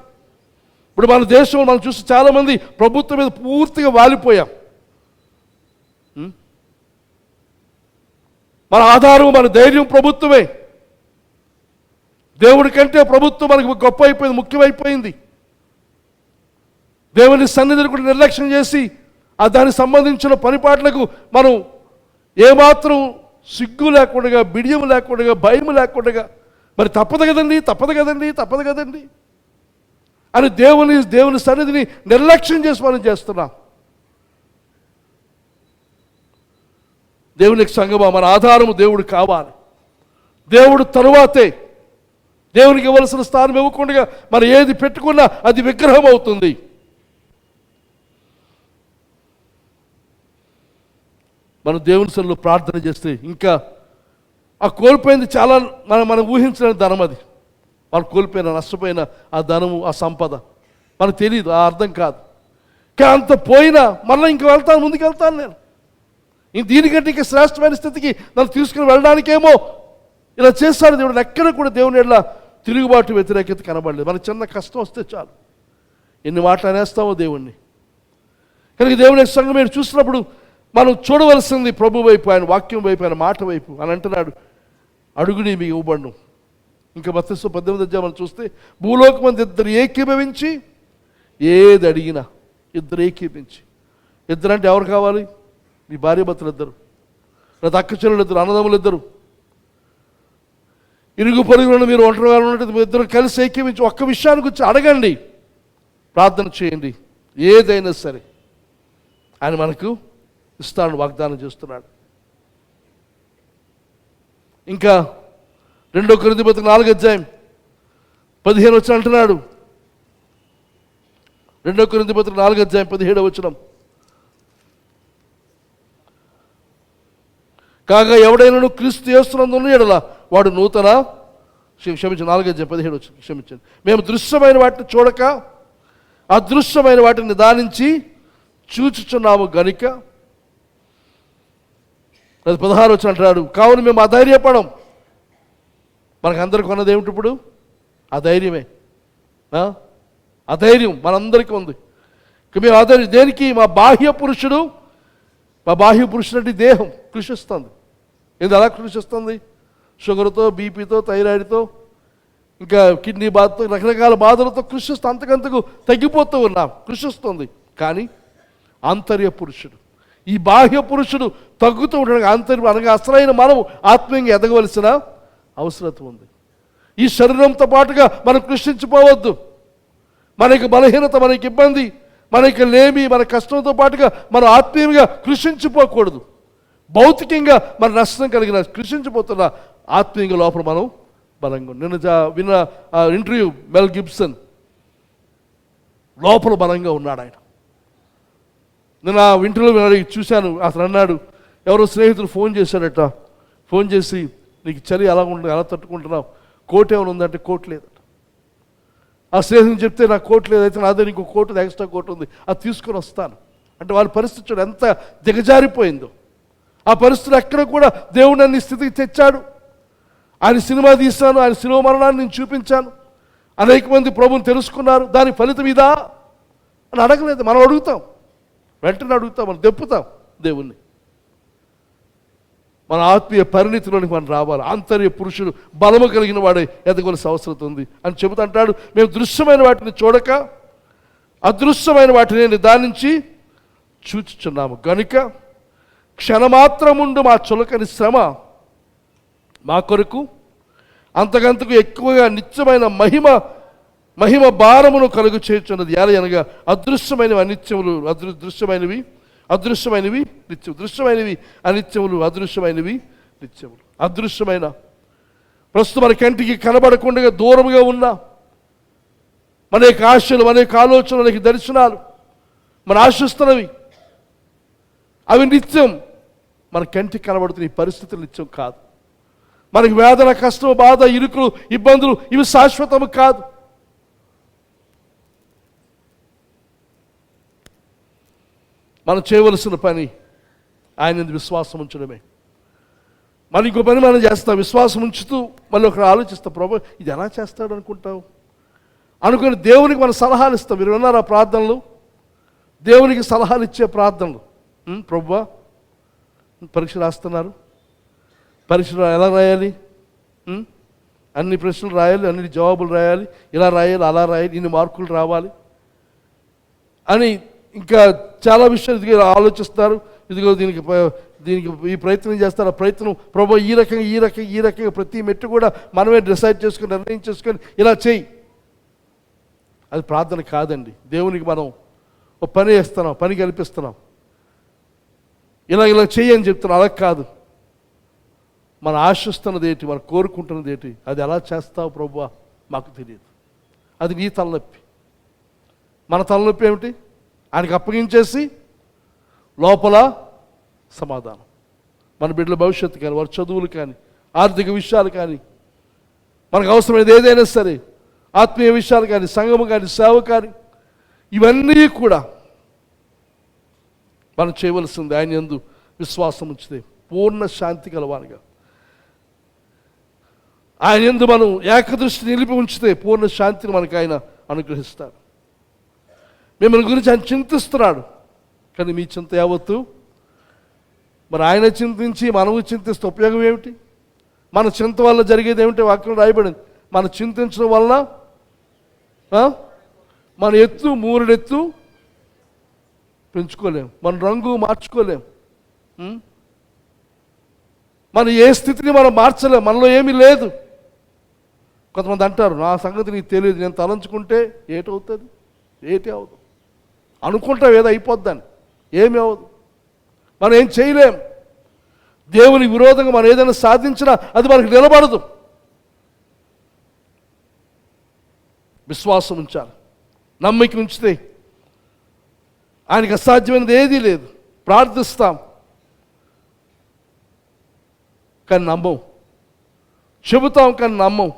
ఇప్పుడు మన దేశంలో మనం చూసి చాలామంది ప్రభుత్వం మీద పూర్తిగా వాలిపోయాం. మన ఆధారం, మన ధైర్యం ప్రభుత్వమే. దేవుడి కంటే ప్రభుత్వం మనకు గొప్ప అయిపోయింది, ముఖ్యమైపోయింది. దేవుని సన్నిధిని కూడా నిర్లక్ష్యం చేసి ఆ దానికి సంబంధించిన పనిపాట్లకు మనం ఏమాత్రం సిగ్గు లేకుండా, బిడియం లేకుండా, భయం లేకుండా, మరి తప్పదు కదండి అని దేవుని సన్నిధిని నిర్లక్ష్యం చేసి మనం చేస్తున్నాం. దేవునికి సంగమా, మన ఆధారము దేవుడు కావాలి. దేవుడు తరువాతే, దేవునికి ఇవ్వాల్సిన స్థానం ఇవ్వకుండా మనం ఏది పెట్టుకున్నా అది విగ్రహం అవుతుంది. మనం దేవుని సన్నిధిలో ప్రార్థన చేస్తే ఇంకా ఆ కోల్పోయింది చాలా, మనం ఊహించలేని ధనం అది. వాళ్ళు కోల్పోయిన, నష్టపోయిన ఆ ధనము, ఆ సంపద మనకు తెలియదు, ఆ అర్థం కాదు. కానీ అంత పోయినా మళ్ళీ ఇంక వెళ్తాను, ముందుకు వెళ్తాను నేను. దీనికంటే ఇంకా శ్రేష్టమైన స్థితికి నన్ను తీసుకుని వెళ్ళడానికేమో ఇలా చేస్తాడు దేవుడు. ఎక్కడ కూడా దేవుని ఎడల తిరుగుబాటు, వ్యతిరేకత కనబడలేదు. మనకు చిన్న కష్టం వస్తే చాలు ఎన్ని మాటలు అనేస్తామో దేవుణ్ణి. కనుక దేవుని సంగం మీరు చూసినప్పుడు మనం చూడవలసింది ప్రభు వైపు, ఆయన వాక్యం వైపు, ఆయన మాట వైపు. అని అంటున్నాడు, అడుగుని మీకు ఇవ్వబడును. ఇంకా మత్తయి 18 మనం చూస్తే భూలోకమందు ఇద్దరు ఏకీభవించి ఏది అడిగినా, ఇద్దరు ఏకీభవించి. ఇద్దరు అంటే ఎవరు కావాలి? మీ భార్య భర్తలు ఇద్దరు, లేదా అక్క చెల్లెలు ఇద్దరు, అన్నదమ్ములు ఇద్దరు, ఇరుగు పొరుగులను మీరు ఒంటరిగా ఉన్నట్టు ఇద్దరు కలిసి ఏకీభవించి ఒక్క విషయాన్ని గురించి అడగండి, ప్రార్థన చేయండి, ఏదైనా సరే ఆయన మనకు ఇస్తాను వాగ్దానం చేస్తున్నాడు. ఇంకా 2 కొరింథీ పత్రిక 4:15 అంటున్నాడు. 2 కొరింథీ పత్రిక 4:17 కాగా ఎవడైనా క్రీస్తు యేసునందున్న ఎడల వాడు నూతన, క్షమించండి 4:17 క్షమించండి. మేము దృశ్యమైన వాటిని చూడక అదృశ్యమైన వాటిని నిదానించి చూచుచున్నాము గనుక. అది 16 అంటున్నాడు, కావున మేము అధైర్యపడం. మనకందరికి ఉన్నది ఏమిటి ఇప్పుడు? అధైర్యమే. అధైర్యం మనందరికీ ఉంది. మేము అధైర్యం దేనికి? మా బాహ్య పురుషుడు అంటే దేహం కృషిస్తుంది. ఇది ఎలా కృషిస్తుంది? షుగర్తో, బీపీతో, థైరాయిడ్తో, ఇంకా కిడ్నీ బాధతో, రకరకాల బాధలతో కృషిస్తూ అంతకంతకు తగ్గిపోతూ ఉన్నాం, కృషిస్తుంది. కానీ ఆంతర్య పురుషుడు, ఈ బాహ్య పురుషుడు తగ్గుతూ ఉండడానికి ఆంతర్యం అనగా అసలైన మనం ఆత్మీయంగా ఎదగవలసిన అవసరం ఉంది. ఈ శరీరంతో పాటుగా మనం కృషించిపోవద్దు. మనకి బలహీనత, మనకి ఇబ్బంది, మనకి లేమి, మన కష్టంతో పాటుగా మనం ఆత్మీయంగా కృషించిపోకూడదు. భౌతికంగా మన నష్టం కలిగిన కృషించిపోతున్న ఆత్మీయంగా లోపల మనం బలంగా నిన్న విన్న ఇంటర్వ్యూ మెల్ గిబ్సన్ లోపల బలంగా ఉన్నాడు ఆయన. నేను ఆ ఇంటర్వ్యూలో చూశాను. అతను అన్నాడు, ఎవరో స్నేహితులు ఫోన్ చేశాడట. ఫోన్ చేసి, నీకు చలి ఎలా ఉంటుంది, ఎలా తట్టుకుంటున్నావు, కోట్ ఏమైనా ఉందంటే కోట్ లేదట. ఆ స్నేహితుని చెప్తే నాకు కోట్ లేదు, అయితే నాదే నీకు కోట్ ఉంది, ఎక్స్ట్రా కోట్ ఉంది, అది తీసుకొని వస్తాను అంటే వాళ్ళ పరిస్థితి చూడు ఎంత దిగజారిపోయిందో. ఆ పరిస్థితులు ఎక్కడ కూడా దేవుడు నన్ను స్థితికి తెచ్చాడు. ఆయన సినిమా తీశాను, ఆయన సినిమా మరణాన్ని నేను చూపించాను, అనేక మంది ప్రభువుని తెలుసుకున్నారు, దాని ఫలితం ఇదా అని అడగలేదు. మనం అడుగుతాం, వెంటనే అడుగుతాం, మనం దెప్పుతాం దేవుణ్ణి. మన ఆత్మీయ పరిణితిలోనికి మనం రావాలి. ఆంతర్య పురుషుడు బలము కలిగిన వాడే ఎదగవలసిన అవసరం ఉంది అని చెబుతుంటాడు. మేము దృశ్యమైన వాటిని చూడక అదృశ్యమైన వాటిని నిదానించి చూచుచున్నాము గనుక క్షణమాత్రముండు మా చులకని శ్రమ మా కొరకు అంతకంతకు ఎక్కువగా నిత్యమైన మహిమ భారమును కలుగు చేయుచున్నది. అనగా అదృశ్యమైనవి అనిత్యములు, అదృశ్యమైనవి నిత్యము, దృశ్యమైనవి అనిత్యములు, అదృశ్యమైనవి నిత్యములు. అదృశ్యమైన ప్రస్తుతం మన కంటికి కనబడకుండా దూరముగా ఉన్న అనేక ఆశలు, అనేక ఆలోచనలు, అనేక దర్శనాలు మన ఆశిస్తున్నవి, అవి నిత్యం. మన కంటికి కనబడుతున్న ఈ పరిస్థితులు నిత్యం కాదు. మనకి వేదన, కష్టం, బాధ, ఇరుకులు, ఇబ్బందులు ఇవి శాశ్వతము కాదు. మనం చేయవలసిన పని ఆయన విశ్వాసం ఉంచడమే. మరి ఇంకో పని మనం చేస్తాం, విశ్వాసం ఉంచుతూ మళ్ళీ ఒకరు ఆలోచిస్తాం, ప్రభు ఇది ఎలా చేస్తాడు అనుకుంటావు అనుకుని దేవునికి మనం సలహాలు ఇస్తాం. మీరు విన్నారు ఆ ప్రార్థనలు, దేవునికి సలహాలు ఇచ్చే ప్రార్థనలు. ప్రభువా పరీక్ష రాస్తున్నారు, పరీక్షలు ఎలా రాయాలి, అన్ని ప్రశ్నలు రాయాలి, అన్ని జవాబులు రాయాలి, ఇలా రాయాలి, అలా రాయాలి, ఇన్ని మార్కులు రావాలి అని ఇంకా చాలా విషయాలు ఇదిగో ఆలోచిస్తారు. ఇదిగో దీనికి ఈ ప్రయత్నం చేస్తారు, ఆ ప్రయత్నం ప్రభు ఈ రకంగా ప్రతి మెట్టు కూడా మనమే డిసైడ్ చేసుకొని, నిర్ణయం చేసుకొని ఇలా చేయి. అది ప్రార్థన కాదండి. దేవునికి మనం ఒక పని వేస్తున్నాం, పని కల్పిస్తున్నాం, ఇలా చెయ్యి అని చెప్తున్నాం. అలా కాదు. మన ఆశిస్తున్నది ఏంటి, మనం కోరుకుంటున్నది ఏంటి, అది ఎలా చేస్తావు ప్రభువా మాకు తెలియదు. అది నీ తలనొప్పి. మన తలనొప్పి ఏమిటి? ఆయనకి అప్పగించేసి లోపల సమాధానం. మన బిడ్డల భవిష్యత్తు కానీ, వారి చదువులు కానీ, ఆర్థిక విషయాలు కానీ, మనకు అవసరమైనది ఏదైనా సరే, ఆత్మీయ విషయాలు కానీ, సంఘము కానీ, సేవ కానీ, ఇవన్నీ కూడా మనం చేయవలసింది ఆయన యందు విశ్వాసం ఉంచితే, పూర్ణ శాంతి కలవానిగా ఆయన యందు మనం ఏకదృష్టి నిలిపి ఉంచితే పూర్ణ శాంతిని మనకు ఆయన అనుగ్రహిస్తాడు. మిమ్మల్ని గురించి ఆయన చింతిస్తున్నాడు, కానీ మీ చింత యావత్తు మరి ఆయన చింతించి మనము చింతిస్తే ఉపయోగం ఏమిటి? మన చింత వల్ల జరిగేది ఏమిటి? వాక్యం రాయబడింది, మన చింతించడం వలన మన ఎత్తు మూరెడెత్తు పెంచుకోలేం, మన రంగు మార్చుకోలేం, మన ఏ స్థితిని మనం మార్చలేం, మనలో ఏమీ లేదు. కొంతమంది అంటారు, నా సంగతి నీకు తెలియదు, నేను తలంచుకుంటే ఏటవుతుంది, ఏటి అవదు, అనుకుంటాం ఏదో అయిపోద్దని, ఏమి అవ్వదు. మనం ఏం చేయలేం. దేవునికి విరోధంగా మనం ఏదైనా సాధించినా అది మనకు నిలబడదు. విశ్వాసం ఉంచాలి, నమ్మిక ఉంచితే ఆయనకు అసాధ్యమైనది ఏదీ లేదు. ప్రార్థిస్తాం కానీ నమ్మం, చెబుతాం కానీ నమ్మం.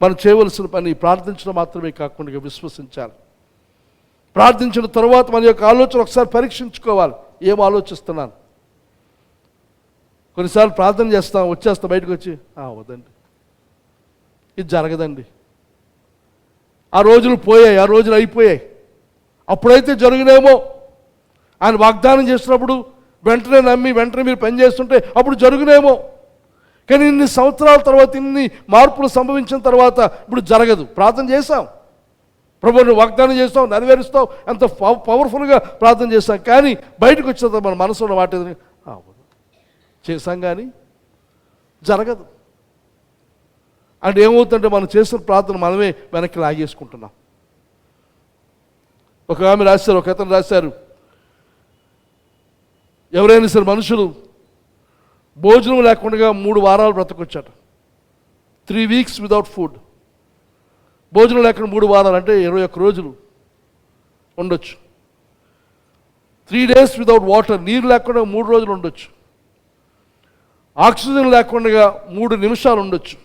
మనం చేయవలసిన పని ప్రార్థించడం మాత్రమే కాకుండా విశ్వసించాలి. ప్రార్థించిన తరువాత మన యొక్క ఆలోచన ఒకసారి పరీక్షించుకోవాలి. ఏం ఆలోచిస్తున్నాను? కొన్నిసార్లు ప్రార్థన చేస్తాం, వచ్చేస్తాం, బయటకు వచ్చి వద్దండి, ఇది జరగదండి, ఆ రోజులు పోయాయి, ఆ రోజులు అయిపోయాయి, అప్పుడైతే జరుగునేమో. ఆయన వాగ్దానం చేసినప్పుడు వెంటనే నమ్మి వెంటనే మీరు పని చేస్తుంటే అప్పుడు జరుగునేమో. కానీ ఇన్ని సంవత్సరాల తర్వాత, ఇన్ని మార్పులు సంభవించిన తర్వాత ఇప్పుడు జరగదు. ప్రార్థన చేశాం, ప్రభువుని వాగ్దానం చేస్తాం, నెరవేరుస్తాం, ఎంత పవర్ఫుల్గా ప్రార్థన చేస్తాం. కానీ బయటకు వచ్చిన తర్వాత మన మనసులో మాట చేశాం కానీ జరగదు. అంటే ఏమవుతుందంటే మనం చేసిన ప్రార్థన మనమే వెనక్కి లాగేసుకుంటున్నాం. ఒక ఆమె రాశారు, ఒక అతను రాశారు, ఎవరైనా సరే మనుషులు భోజనం లేకుండా 3 వారాలు బ్రతకొచ్చాట. 3 weeks వితౌట్ ఫుడ్. భోజనం లేకుండా 3 వారాలు అంటే 21 రోజులు ఉండొచ్చు. 3 days వితౌట్ వాటర్, నీరు లేకుండా 3 రోజులు ఉండొచ్చు. ఆక్సిజన్ లేకుండా 3 నిమిషాలు ఉండొచ్చు.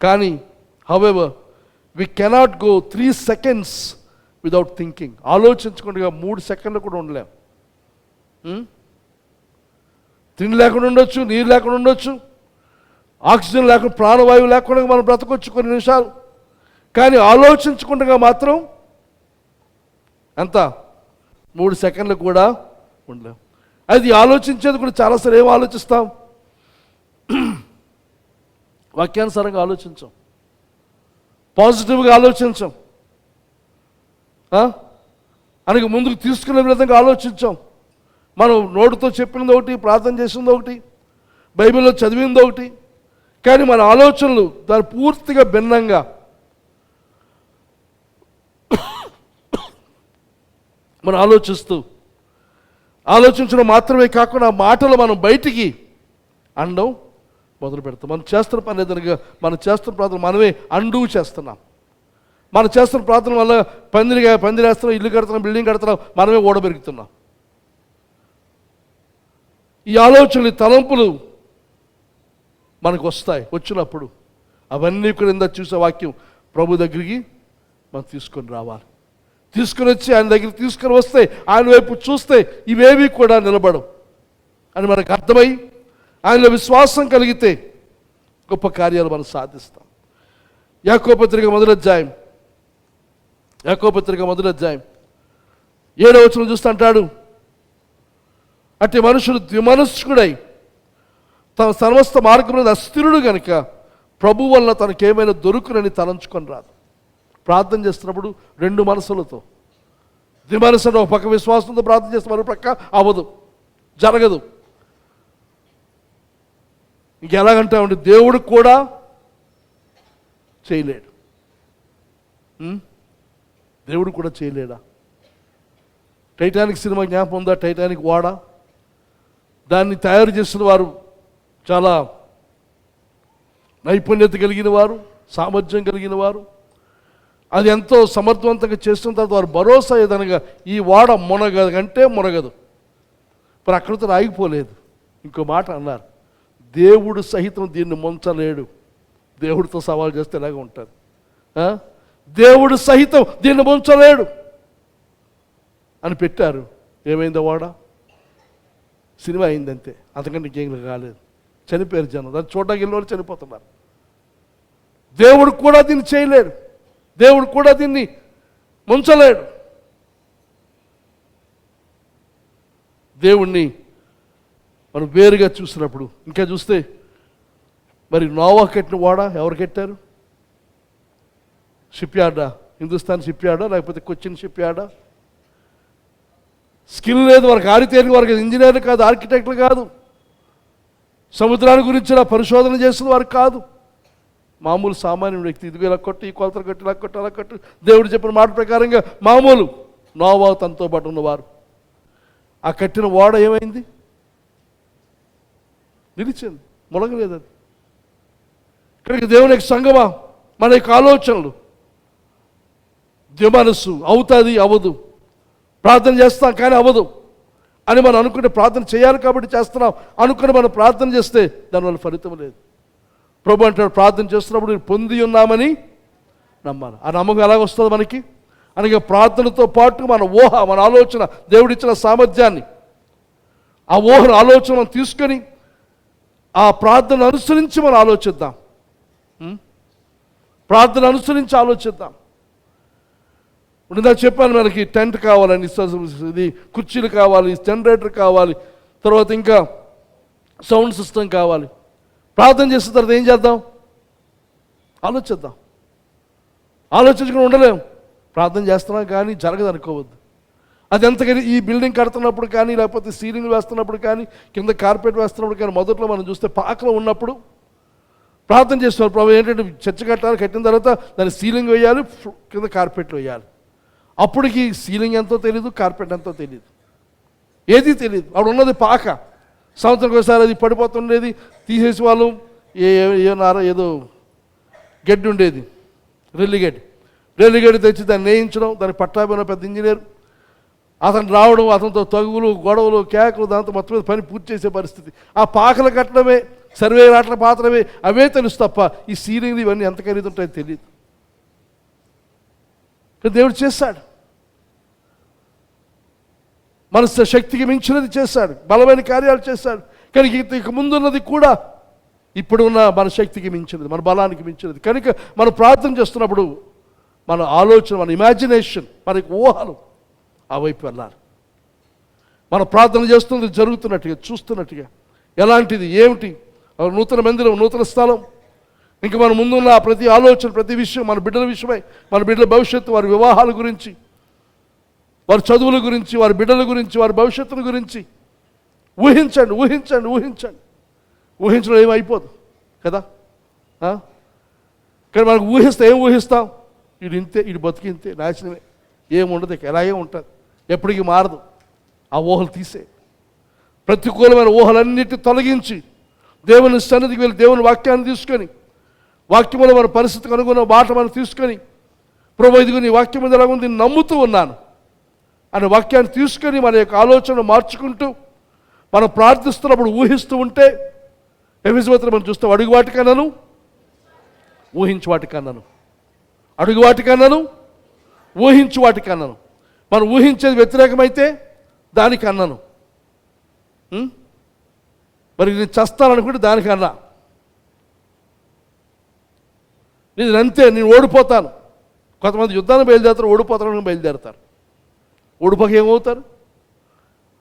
కానీ however we cannot go 3 seconds without thinking. ఆలోచించకుండా 3 సెకండ్లు కూడా ఉండలేం. తిండి లేకుండా ఉండొచ్చు, నీరు లేకుండా ఉండొచ్చు, ఆక్సిజన్ లేకుండా, ప్రాణవాయువు లేకుండా మనం బ్రతకొచ్చు కొన్ని నిమిషాలు. కానీ ఆలోచించకుండా మాత్రం ఎంత 3 సెకండ్లు కూడా ఉండలేం. అది ఆలోచించేది కూడా చాలాసార్లు ఏం ఆలోచిస్తాం? వాక్యానుసారంగా ఆలోచించాం, పాజిటివ్గా ఆలోచించాం, అనగా ముందుకు తీసుకునే విధంగా ఆలోచించాం. మనం నోటితో చెప్పినది ఒకటి, ప్రార్థన చేసింది ఒకటి, బైబిల్లో చదివింది ఒకటి. కానీ మన ఆలోచనలు దాని పూర్తిగా భిన్నంగా మనం ఆలోచించడం మాత్రమే కాకుండా ఆ మాటలు మనం బయటికి అనడం మొదలు పెడతాం. మనం చేస్తున్న పని ఏదనగా మనం చేస్తున్న ప్రార్థన మనమే అండూ చేస్తున్నాం. మనం చేస్తున్న ప్రార్థన వల్ల పందిరేస్తున్నాం, ఇల్లు కడుతున్నాం, బిల్డింగ్ కడుతున్నాం, మనమే ఓడబెరుగుతున్నాం. ఈ ఆలోచనలు, తలంపులు మనకు వస్తాయి. వచ్చినప్పుడు అవన్నీ కూడా ఇందా చూసే వాక్యం, ప్రభు దగ్గరికి మనం తీసుకొని రావాలి. తీసుకుని వచ్చి ఆయన దగ్గరికి తీసుకొని వస్తే, ఆయన వైపు చూస్తే ఇవేవి కూడా నిలబడవు అని మనకు అర్థమై ఆయనలో విశ్వాసం కలిగితే గొప్ప కార్యాలు మనం సాధిస్తాం. యాకోబు పత్రిక మొదటి అధ్యాయం 7వ వచనం చూస్తూ అంటాడు, అట్టి మనుషుడు ద్విమనస్కుడై తన సమస్త మార్గమున అస్థిరుడు గనుక ప్రభు వలన తనకేమైనా దొరుకునని తలంచుకొని రాదు. ప్రార్థన చేస్తున్నప్పుడు 2 మనసులతో, ద్విమనసు ఒక పక్క విశ్వాసంతో ప్రార్థన చేస్తే మరో పక్క అవ్వదు, జరగదు. ఇంకెలాగంటామంటే దేవుడు కూడా చేయలేడు. దేవుడు కూడా చేయలేడా? టైటానిక్ సినిమా జ్ఞాపకం ఉందా? టైటానిక్ ఓడ, దాన్ని తయారు చేసిన వారు చాలా నైపుణ్యత కలిగిన వారు, సామర్థ్యం కలిగిన వారు. అది ఎంతో సమర్థవంతంగా చేస్తున్న తర్వాత వారు భరోసా ఏదనగా ఈ ఓడ మునగదు. మరి అక్కడితో ఆగిపోలేదు. ఇంకో మాట అన్నారు, దేవుడు సహితం దీన్ని ముంచలేడు. దేవుడితో సవాల్ చేస్తే ఎలాగ ఉంటుంది? దేవుడు సహితం దీన్ని ముంచలేడు అని పెట్టారు. ఏమైందో ఓడ? సినిమా అయిందంతే, అంతకంటే ఇంకేం కాలేదు. చనిపోయారు జనం, దాన్ని చూడడానికి వెళ్ళిన వాళ్ళు చనిపోతున్నారు. దేవుడు కూడా దీన్ని చేయలేడు, దేవుడు కూడా దీన్ని ముంచలేడు. దేవుణ్ణి మనం వేరుగా చూసినప్పుడు, ఇంకా చూస్తే మరి నోవా కట్టిన ఓడ ఎవరు కట్టారు? షిప్ యార్డా? హిందుస్థాన్ షిప్ యార్డా లేకపోతే కొచ్చిన్ షిప్ యార్డా? స్కిల్ లేదు వారికి, ఆరితేరిన వారికి, ఇంజనీర్లు కాదు, ఆర్కిటెక్ట్లు కాదు, సముద్రాన్ని గురించిన పరిశోధన చేసిన వారు కాదు, మామూలు సామాన్యుడు వ్యక్తి. ఇదిగో ఇలా కొట్టు, ఈ కొలతలు కొట్టు, ఇలా కొట్టు, అలా కొట్టు, దేవుడు చెప్పిన మాట ప్రకారంగా మామూలు నోవా తనతో పాటు ఉన్నవారు. ఆ కట్టిన ఓడ ఏమైంది? నిలిచింది, మునగలేదు. అది ఇక్కడికి దేవుని యొక్క సంగమా, మన యొక్క ఆలోచనలు, మనసు అవుతుంది, అవ్వదు, ప్రార్థన చేస్తాం కానీ అవ్వదు అని మనం అనుకుంటే, ప్రార్థన చేయాలి కాబట్టి చేస్తున్నాం అనుకుని మనం ప్రార్థన చేస్తే దానివల్ల ఫలితం లేదు. ప్రభు అంటాడు, ప్రార్థన చేస్తున్నప్పుడు పొంది ఉన్నామని నమ్మాలి. ఆ నమ్మకం ఎలాగ వస్తుంది మనకి? అనగా ప్రార్థనతో పాటు మన ఊహ, మన ఆలోచన, దేవుడిచ్చిన సామర్థ్యాన్ని, ఆ ఊహను ఆలోచన తీసుకొని ఆ ప్రార్థన అనుసరించి మనం ఆలోచిద్దాం. ప్రార్థన అనుసరించి ఆలోచిద్దాం. ఇప్పుడు నాకు చెప్పాను, మనకి టెంట్ కావాలని, ఇది కుర్చీలు కావాలి, జనరేటర్ కావాలి, తర్వాత ఇంకా సౌండ్ సిస్టమ్ కావాలి. ప్రార్థన చేసిన తర్వాత ఏం చేద్దాం? ఆలోచిద్దాం. ఆలోచించుకుని ఉండలేం. ప్రార్థన చేస్తున్నాం కానీ జరగదు అనుకోవద్దు. అది ఎంతకని ఈ బిల్డింగ్ కడుతున్నప్పుడు కానీ, లేకపోతే సీలింగ్ వేస్తున్నప్పుడు కానీ, కింద కార్పెట్ వేస్తున్నప్పుడు కానీ, మొదట్లో మనం చూస్తే పాకలో ఉన్నప్పుడు ప్రార్థన చేస్తున్నారు, ప్రభు ఏంటంటే చర్చ కట్టాలి, కట్టిన తర్వాత దాన్ని సీలింగ్ వేయాలి, కింద కార్పెట్లు వేయాలి. అప్పటికి సీలింగ్ ఎంతో తెలియదు, కార్పెట్ ఎంతో తెలియదు, ఏది తెలియదు. అప్పుడు ఉన్నది పాక. సంవత్సరానికి ఒకసారి అది పడిపోతుండేది, తీసేసి వాళ్ళు ఏదో గడ్డి ఉండేది, రెల్లిగడ్డి తెచ్చి దాన్ని నేయించడం, దాన్ని పట్టాబోయిన పెద్ద ఇంజనీర్ అతను రావడం, అతనితో తగులు గొడవలు కేకలు, దాంతో మొత్తం మీద పని పూర్తి చేసే పరిస్థితి. ఆ పాకలు కట్టడమే, సర్వే రాట్ల పాత్రమే, అవే తెలుసు తప్ప ఈ సీలింగ్లు ఇవన్నీ ఎంత ఖరీదు ఉంటాయో తెలియదు. దేవుడు చేశాడు, మన శక్తికి మించినది చేశాడు, బలమైన కార్యాలు చేశాడు. కానీ ఇక ముందున్నది కూడా ఇప్పుడు ఉన్న మన శక్తికి మించినది, మన బలానికి మించినది. కనుక మనం ప్రార్థన చేస్తున్నప్పుడు మన ఆలోచన, మన ఇమాజినేషన్, మనకి ఊహలు ఆ వైపు వెళ్ళాలి. మన ప్రార్థన చేస్తున్నది జరుగుతున్నట్టుగా, చూస్తున్నట్టుగా, ఎలాంటిది ఏమిటి, నూతన మందిరం, నూతన స్థలం, ఇంకా మన ముందున్న ప్రతి ఆలోచన, ప్రతి విషయం, మన బిడ్డల విషయమై, మన బిడ్డల భవిష్యత్తు, వారి వివాహాల గురించి, వారి చదువుల గురించి, వారి బిడ్డల గురించి, వారి భవిష్యత్తుల గురించి ఊహించండి, ఊహించండి, ఊహించండి. ఊహించడం ఏమైపోదు కదా. కానీ మనకు ఊహిస్తే ఏం ఊహిస్తాం? ఇది ఇంతే, ఇది బతికింతే, నాశనమే, ఏముండదు, ఎలాగే ఉంటుంది, ఎప్పటికీ మారదు. ఆ ఊహలు తీసే, ప్రతికూలమైన ఊహలన్నిటిని తొలగించి దేవుని సన్నిధికి వెళ్ళి దేవుని వాక్యాన్ని తీసుకొని, వాక్యంలో మన పరిస్థితికి అనుగుణ మాట మనం తీసుకొని, ప్రభు ఇదిగో నీ వాక్యం మీద ఎలాగుంది నమ్ముతూ ఉన్నాను అనే వాక్యాన్ని తీసుకొని మన యొక్క ఆలోచన మార్చుకుంటూ మనం ప్రార్థిస్తున్నప్పుడు ఊహిస్తూ ఉంటే, ఎఫెసీయులకు మనం చూస్తాం, అడుగు వాటికన్నాను, ఊహించు వాటికన్నాను, అడుగు వాటికన్నాను, ఊహించు వాటికన్నాను. మనం ఊహించేది వ్యతిరేకమైతే దానికి అన్నాను. మరి నేను చస్తాననుకుంటే దానికన్నా, నేను అంతే, నేను ఓడిపోతాను. కొంతమంది యుద్ధాన్ని బయలుదేరుతారు, ఓడిపోతాను బయలుదేరుతారు. ఓడిపోక ఏమవుతారు?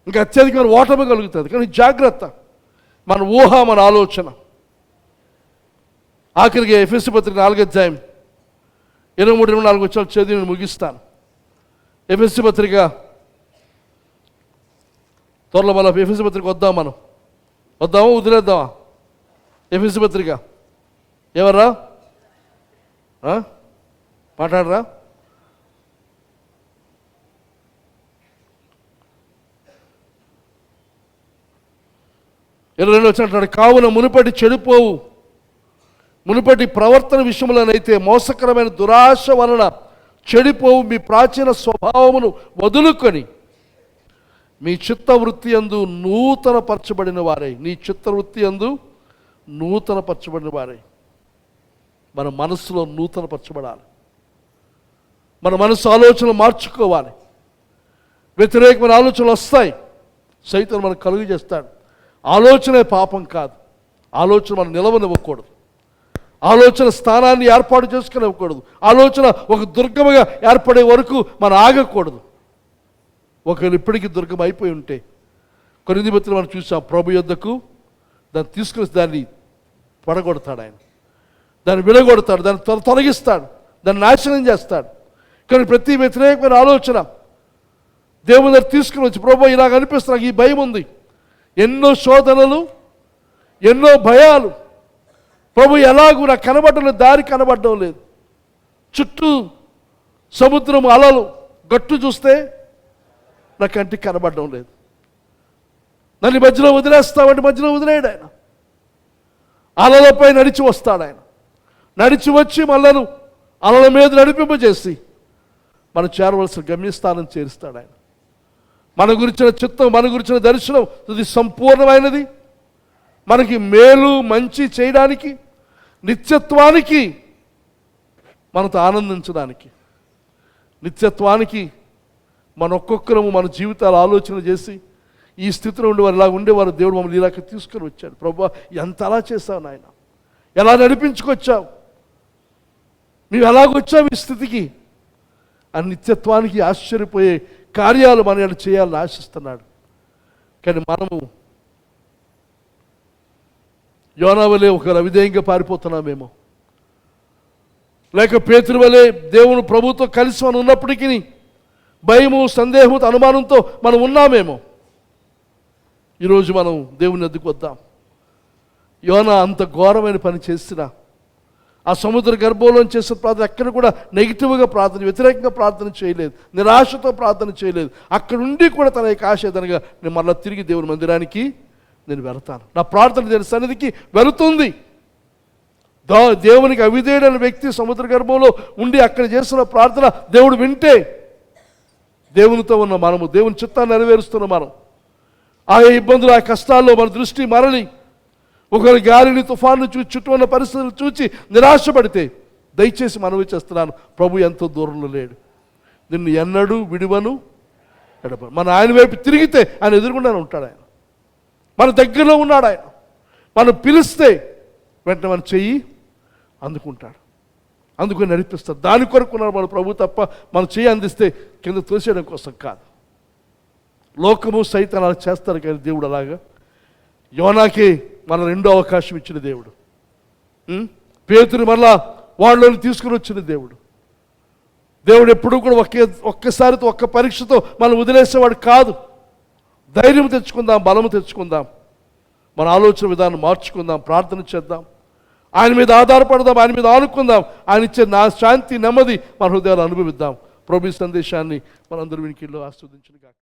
ఇంకా అత్యధికమైన ఓటమి కలుగుతుంది. కానీ జాగ్రత్త, మన ఊహ, మన ఆలోచన. ఆఖరికి ఎఫెసీ పత్రిక 4వ అధ్యాయం 23-24 వచ్చాను, చదివి నేను ముగిస్తాను. ఎఫెసీ పత్రిక త్వరలో మన ఎఫెసీ పత్రిక వద్దాం, మనం వద్దామా వదిలేద్దామా? ఎఫెసీ పత్రిక ఎవర్రా మాట్లాడరా? వచ్చినట్టు, కావున మునుపటి చెడిపోవు, మునుపటి ప్రవర్తన విషయంలోనైతే మోసకరమైన దురాశ వలన చెడిపోవు మీ ప్రాచీన స్వభావమును వదులుకొని మీ చిత్తవృత్తి యందు నూతన పరచబడిన వారై, నీ చిత్తవృత్తి యందు నూతన పరచబడిన వారై. మన మనస్సులో నూతన పరచబడాలి, మన మనసు ఆలోచనలు మార్చుకోవాలి. వ్యతిరేకమైన ఆలోచనలు వస్తాయి, సైతం మనకు కలుగు చేస్తాడు. ఆలోచనే పాపం కాదు, ఆలోచన మనం నిలవనివ్వకూడదు, ఆలోచన స్థానాన్ని ఏర్పాటు చేసుకుని ఇవ్వకూడదు, ఆలోచన ఒక దుర్గముగా ఏర్పడే వరకు మనం ఆగకూడదు. ఒకవేళ ఇప్పటికీ దుర్గం అయిపోయి ఉంటే, కొరింథీ పత్రికలో మనం చూసాం, ప్రభు యొద్దకు దాన్ని తీసుకుని దాన్ని పడగొడతాడు ఆయన, దాన్ని విడగొడతాడు, దాన్ని తొలగిస్తాడు, దాన్ని నాశనం చేస్తాడు. కానీ ప్రతి వ్యతిరేకమైన ఆలోచన దేవుని దగ్గర తీసుకుని వచ్చి, ప్రభు ఇలాగ అనిపిస్తుంది, నాకు ఈ భయం ఉంది, ఎన్నో శోధనలు, ఎన్నో భయాలు, ప్రభు ఎలాగూ నాకు కనబడడం లేదు, దారి కనబడడం లేదు, చుట్టూ సముద్రం అలలు, గట్టు చూస్తే నా కంటికి కనబడడం లేదు, నన్ను మధ్యలో వదిలేస్తామంటే మధ్యలో వదిలేడు ఆయన. అలలపై నడిచి వస్తాడు ఆయన, నడిచి వచ్చి మనలను అలల మీద నడిపింపజేసి మనం చేరవలసిన గమ్యస్థానం చేరుస్తాడు ఆయన. మన గురించిన చిత్తం, మన గురించిన దర్శనం ఇది సంపూర్ణమైనది. మనకి మేలు మంచి చేయడానికి, నిత్యత్వానికి, మనతో ఆనందించడానికి, నిత్యత్వానికి మన ఒక్కొక్కరము మన జీవితాలు ఆలోచన చేసి ఈ స్థితిలో ఉండేవారు, ఇలా ఉండేవారు, దేవుడు మమ్మల్ని ఇలాగ తీసుకొని వచ్చాడు. ప్రభువా ఎంత అలా చేస్తావు నాయన, ఎలా నడిపించుకొచ్చావు, మేము ఎలాగొచ్చావు ఈ స్థితికి ఆ నిత్యత్వానికి ఆశ్చర్యపోయే కార్యాలు మన ఎడల చేయాలని ఆశిస్తున్నాడు. కానీ మనము యోనా వలె ఒక అవిధేయంగా పారిపోతున్నామేమో, లేక పేతురు వలె దేవుని ప్రభుతో కలిసి మనం ఉన్నప్పటికీ భయము, సందేహము, అనుమానంతో మనం ఉన్నామేమో. ఈరోజు మనం దేవుని వద్దకు వద్దాం. యోనా అంత ఘోరమైన పని చేసినా ఆ సముద్ర గర్భంలో చేసిన ప్రార్థన ఎక్కడ కూడా నెగిటివ్గా ప్రార్థన, వ్యతిరేకంగా ప్రార్థన చేయలేదు, నిరాశతో ప్రార్థన చేయలేదు. అక్కడ నుండి కూడా తన యొక్క ఆశ ఏదనగా నేను మళ్ళీ తిరిగి దేవుని మందిరానికి నేను వెళతాను, నా ప్రార్థన దేవుని సన్నిధికి వెళుతుంది. దేవునికి అవిధేయుడైన వ్యక్తి సముద్ర గర్భంలో ఉండి అక్కడ చేస్తున్న ప్రార్థన దేవుడు వింటే, దేవునితో ఉన్న మనము, దేవుని చిత్తాన్ని నెరవేరుస్తున్న మనం, ఆయా ఇబ్బందులు, ఆ కష్టాల్లో మన దృష్టి మరలి ఒకరి గాలిని, తుఫాను చూసి, చుట్టూ ఉన్న పరిస్థితులు చూసి నిరాశపడితే, దయచేసి మనవి చేస్తున్నాను, ప్రభు ఎంతో దూరంలో లేడు, నిన్ను ఎన్నడూ విడువను ఎడబ. మన ఆయన వైపు తిరిగితే ఆయన ఎదురుగుండానే ఉంటాడు. ఆయన మన దగ్గరలో ఉన్నాడు. ఆయన మనం పిలిస్తే వెంటనే మన చెయ్యి అందుకుంటాడు, అందుకుని నడిపిస్తాడు. దాని కొరకు ఉన్నాడు మన ప్రభు తప్ప మనం చెయ్యి అందిస్తే కింద తోసేయడం కోసం కాదు. లోకము సైతం అలా చేస్తారు, కానీ దేవుడు అలాగా యోనాకి మన రెండో అవకాశం ఇచ్చిన దేవుడు. పేతురు మళ్ళా వాళ్ళని తీసుకుని వచ్చిన దేవుడు. దేవుడు ఎప్పుడూ కూడా ఒక్కసారితో ఒక్క పరీక్షతో మనం వదిలేసేవాడు కాదు. ధైర్యం తెచ్చుకుందాం, బలము తెచ్చుకుందాం, మన ఆలోచన విధానం మార్చుకుందాం, ప్రార్థన చేద్దాం, ఆయన మీద ఆధారపడదాం, ఆయన మీద ఆనుకుందాం. ఆయన ఇచ్చే నా శాంతి, నెమ్మది మన హృదయాలు అనుభవిద్దాం. ప్రభు సందేశాన్ని మనందరూ వినికిల్లో ఆస్వాదించును గాక.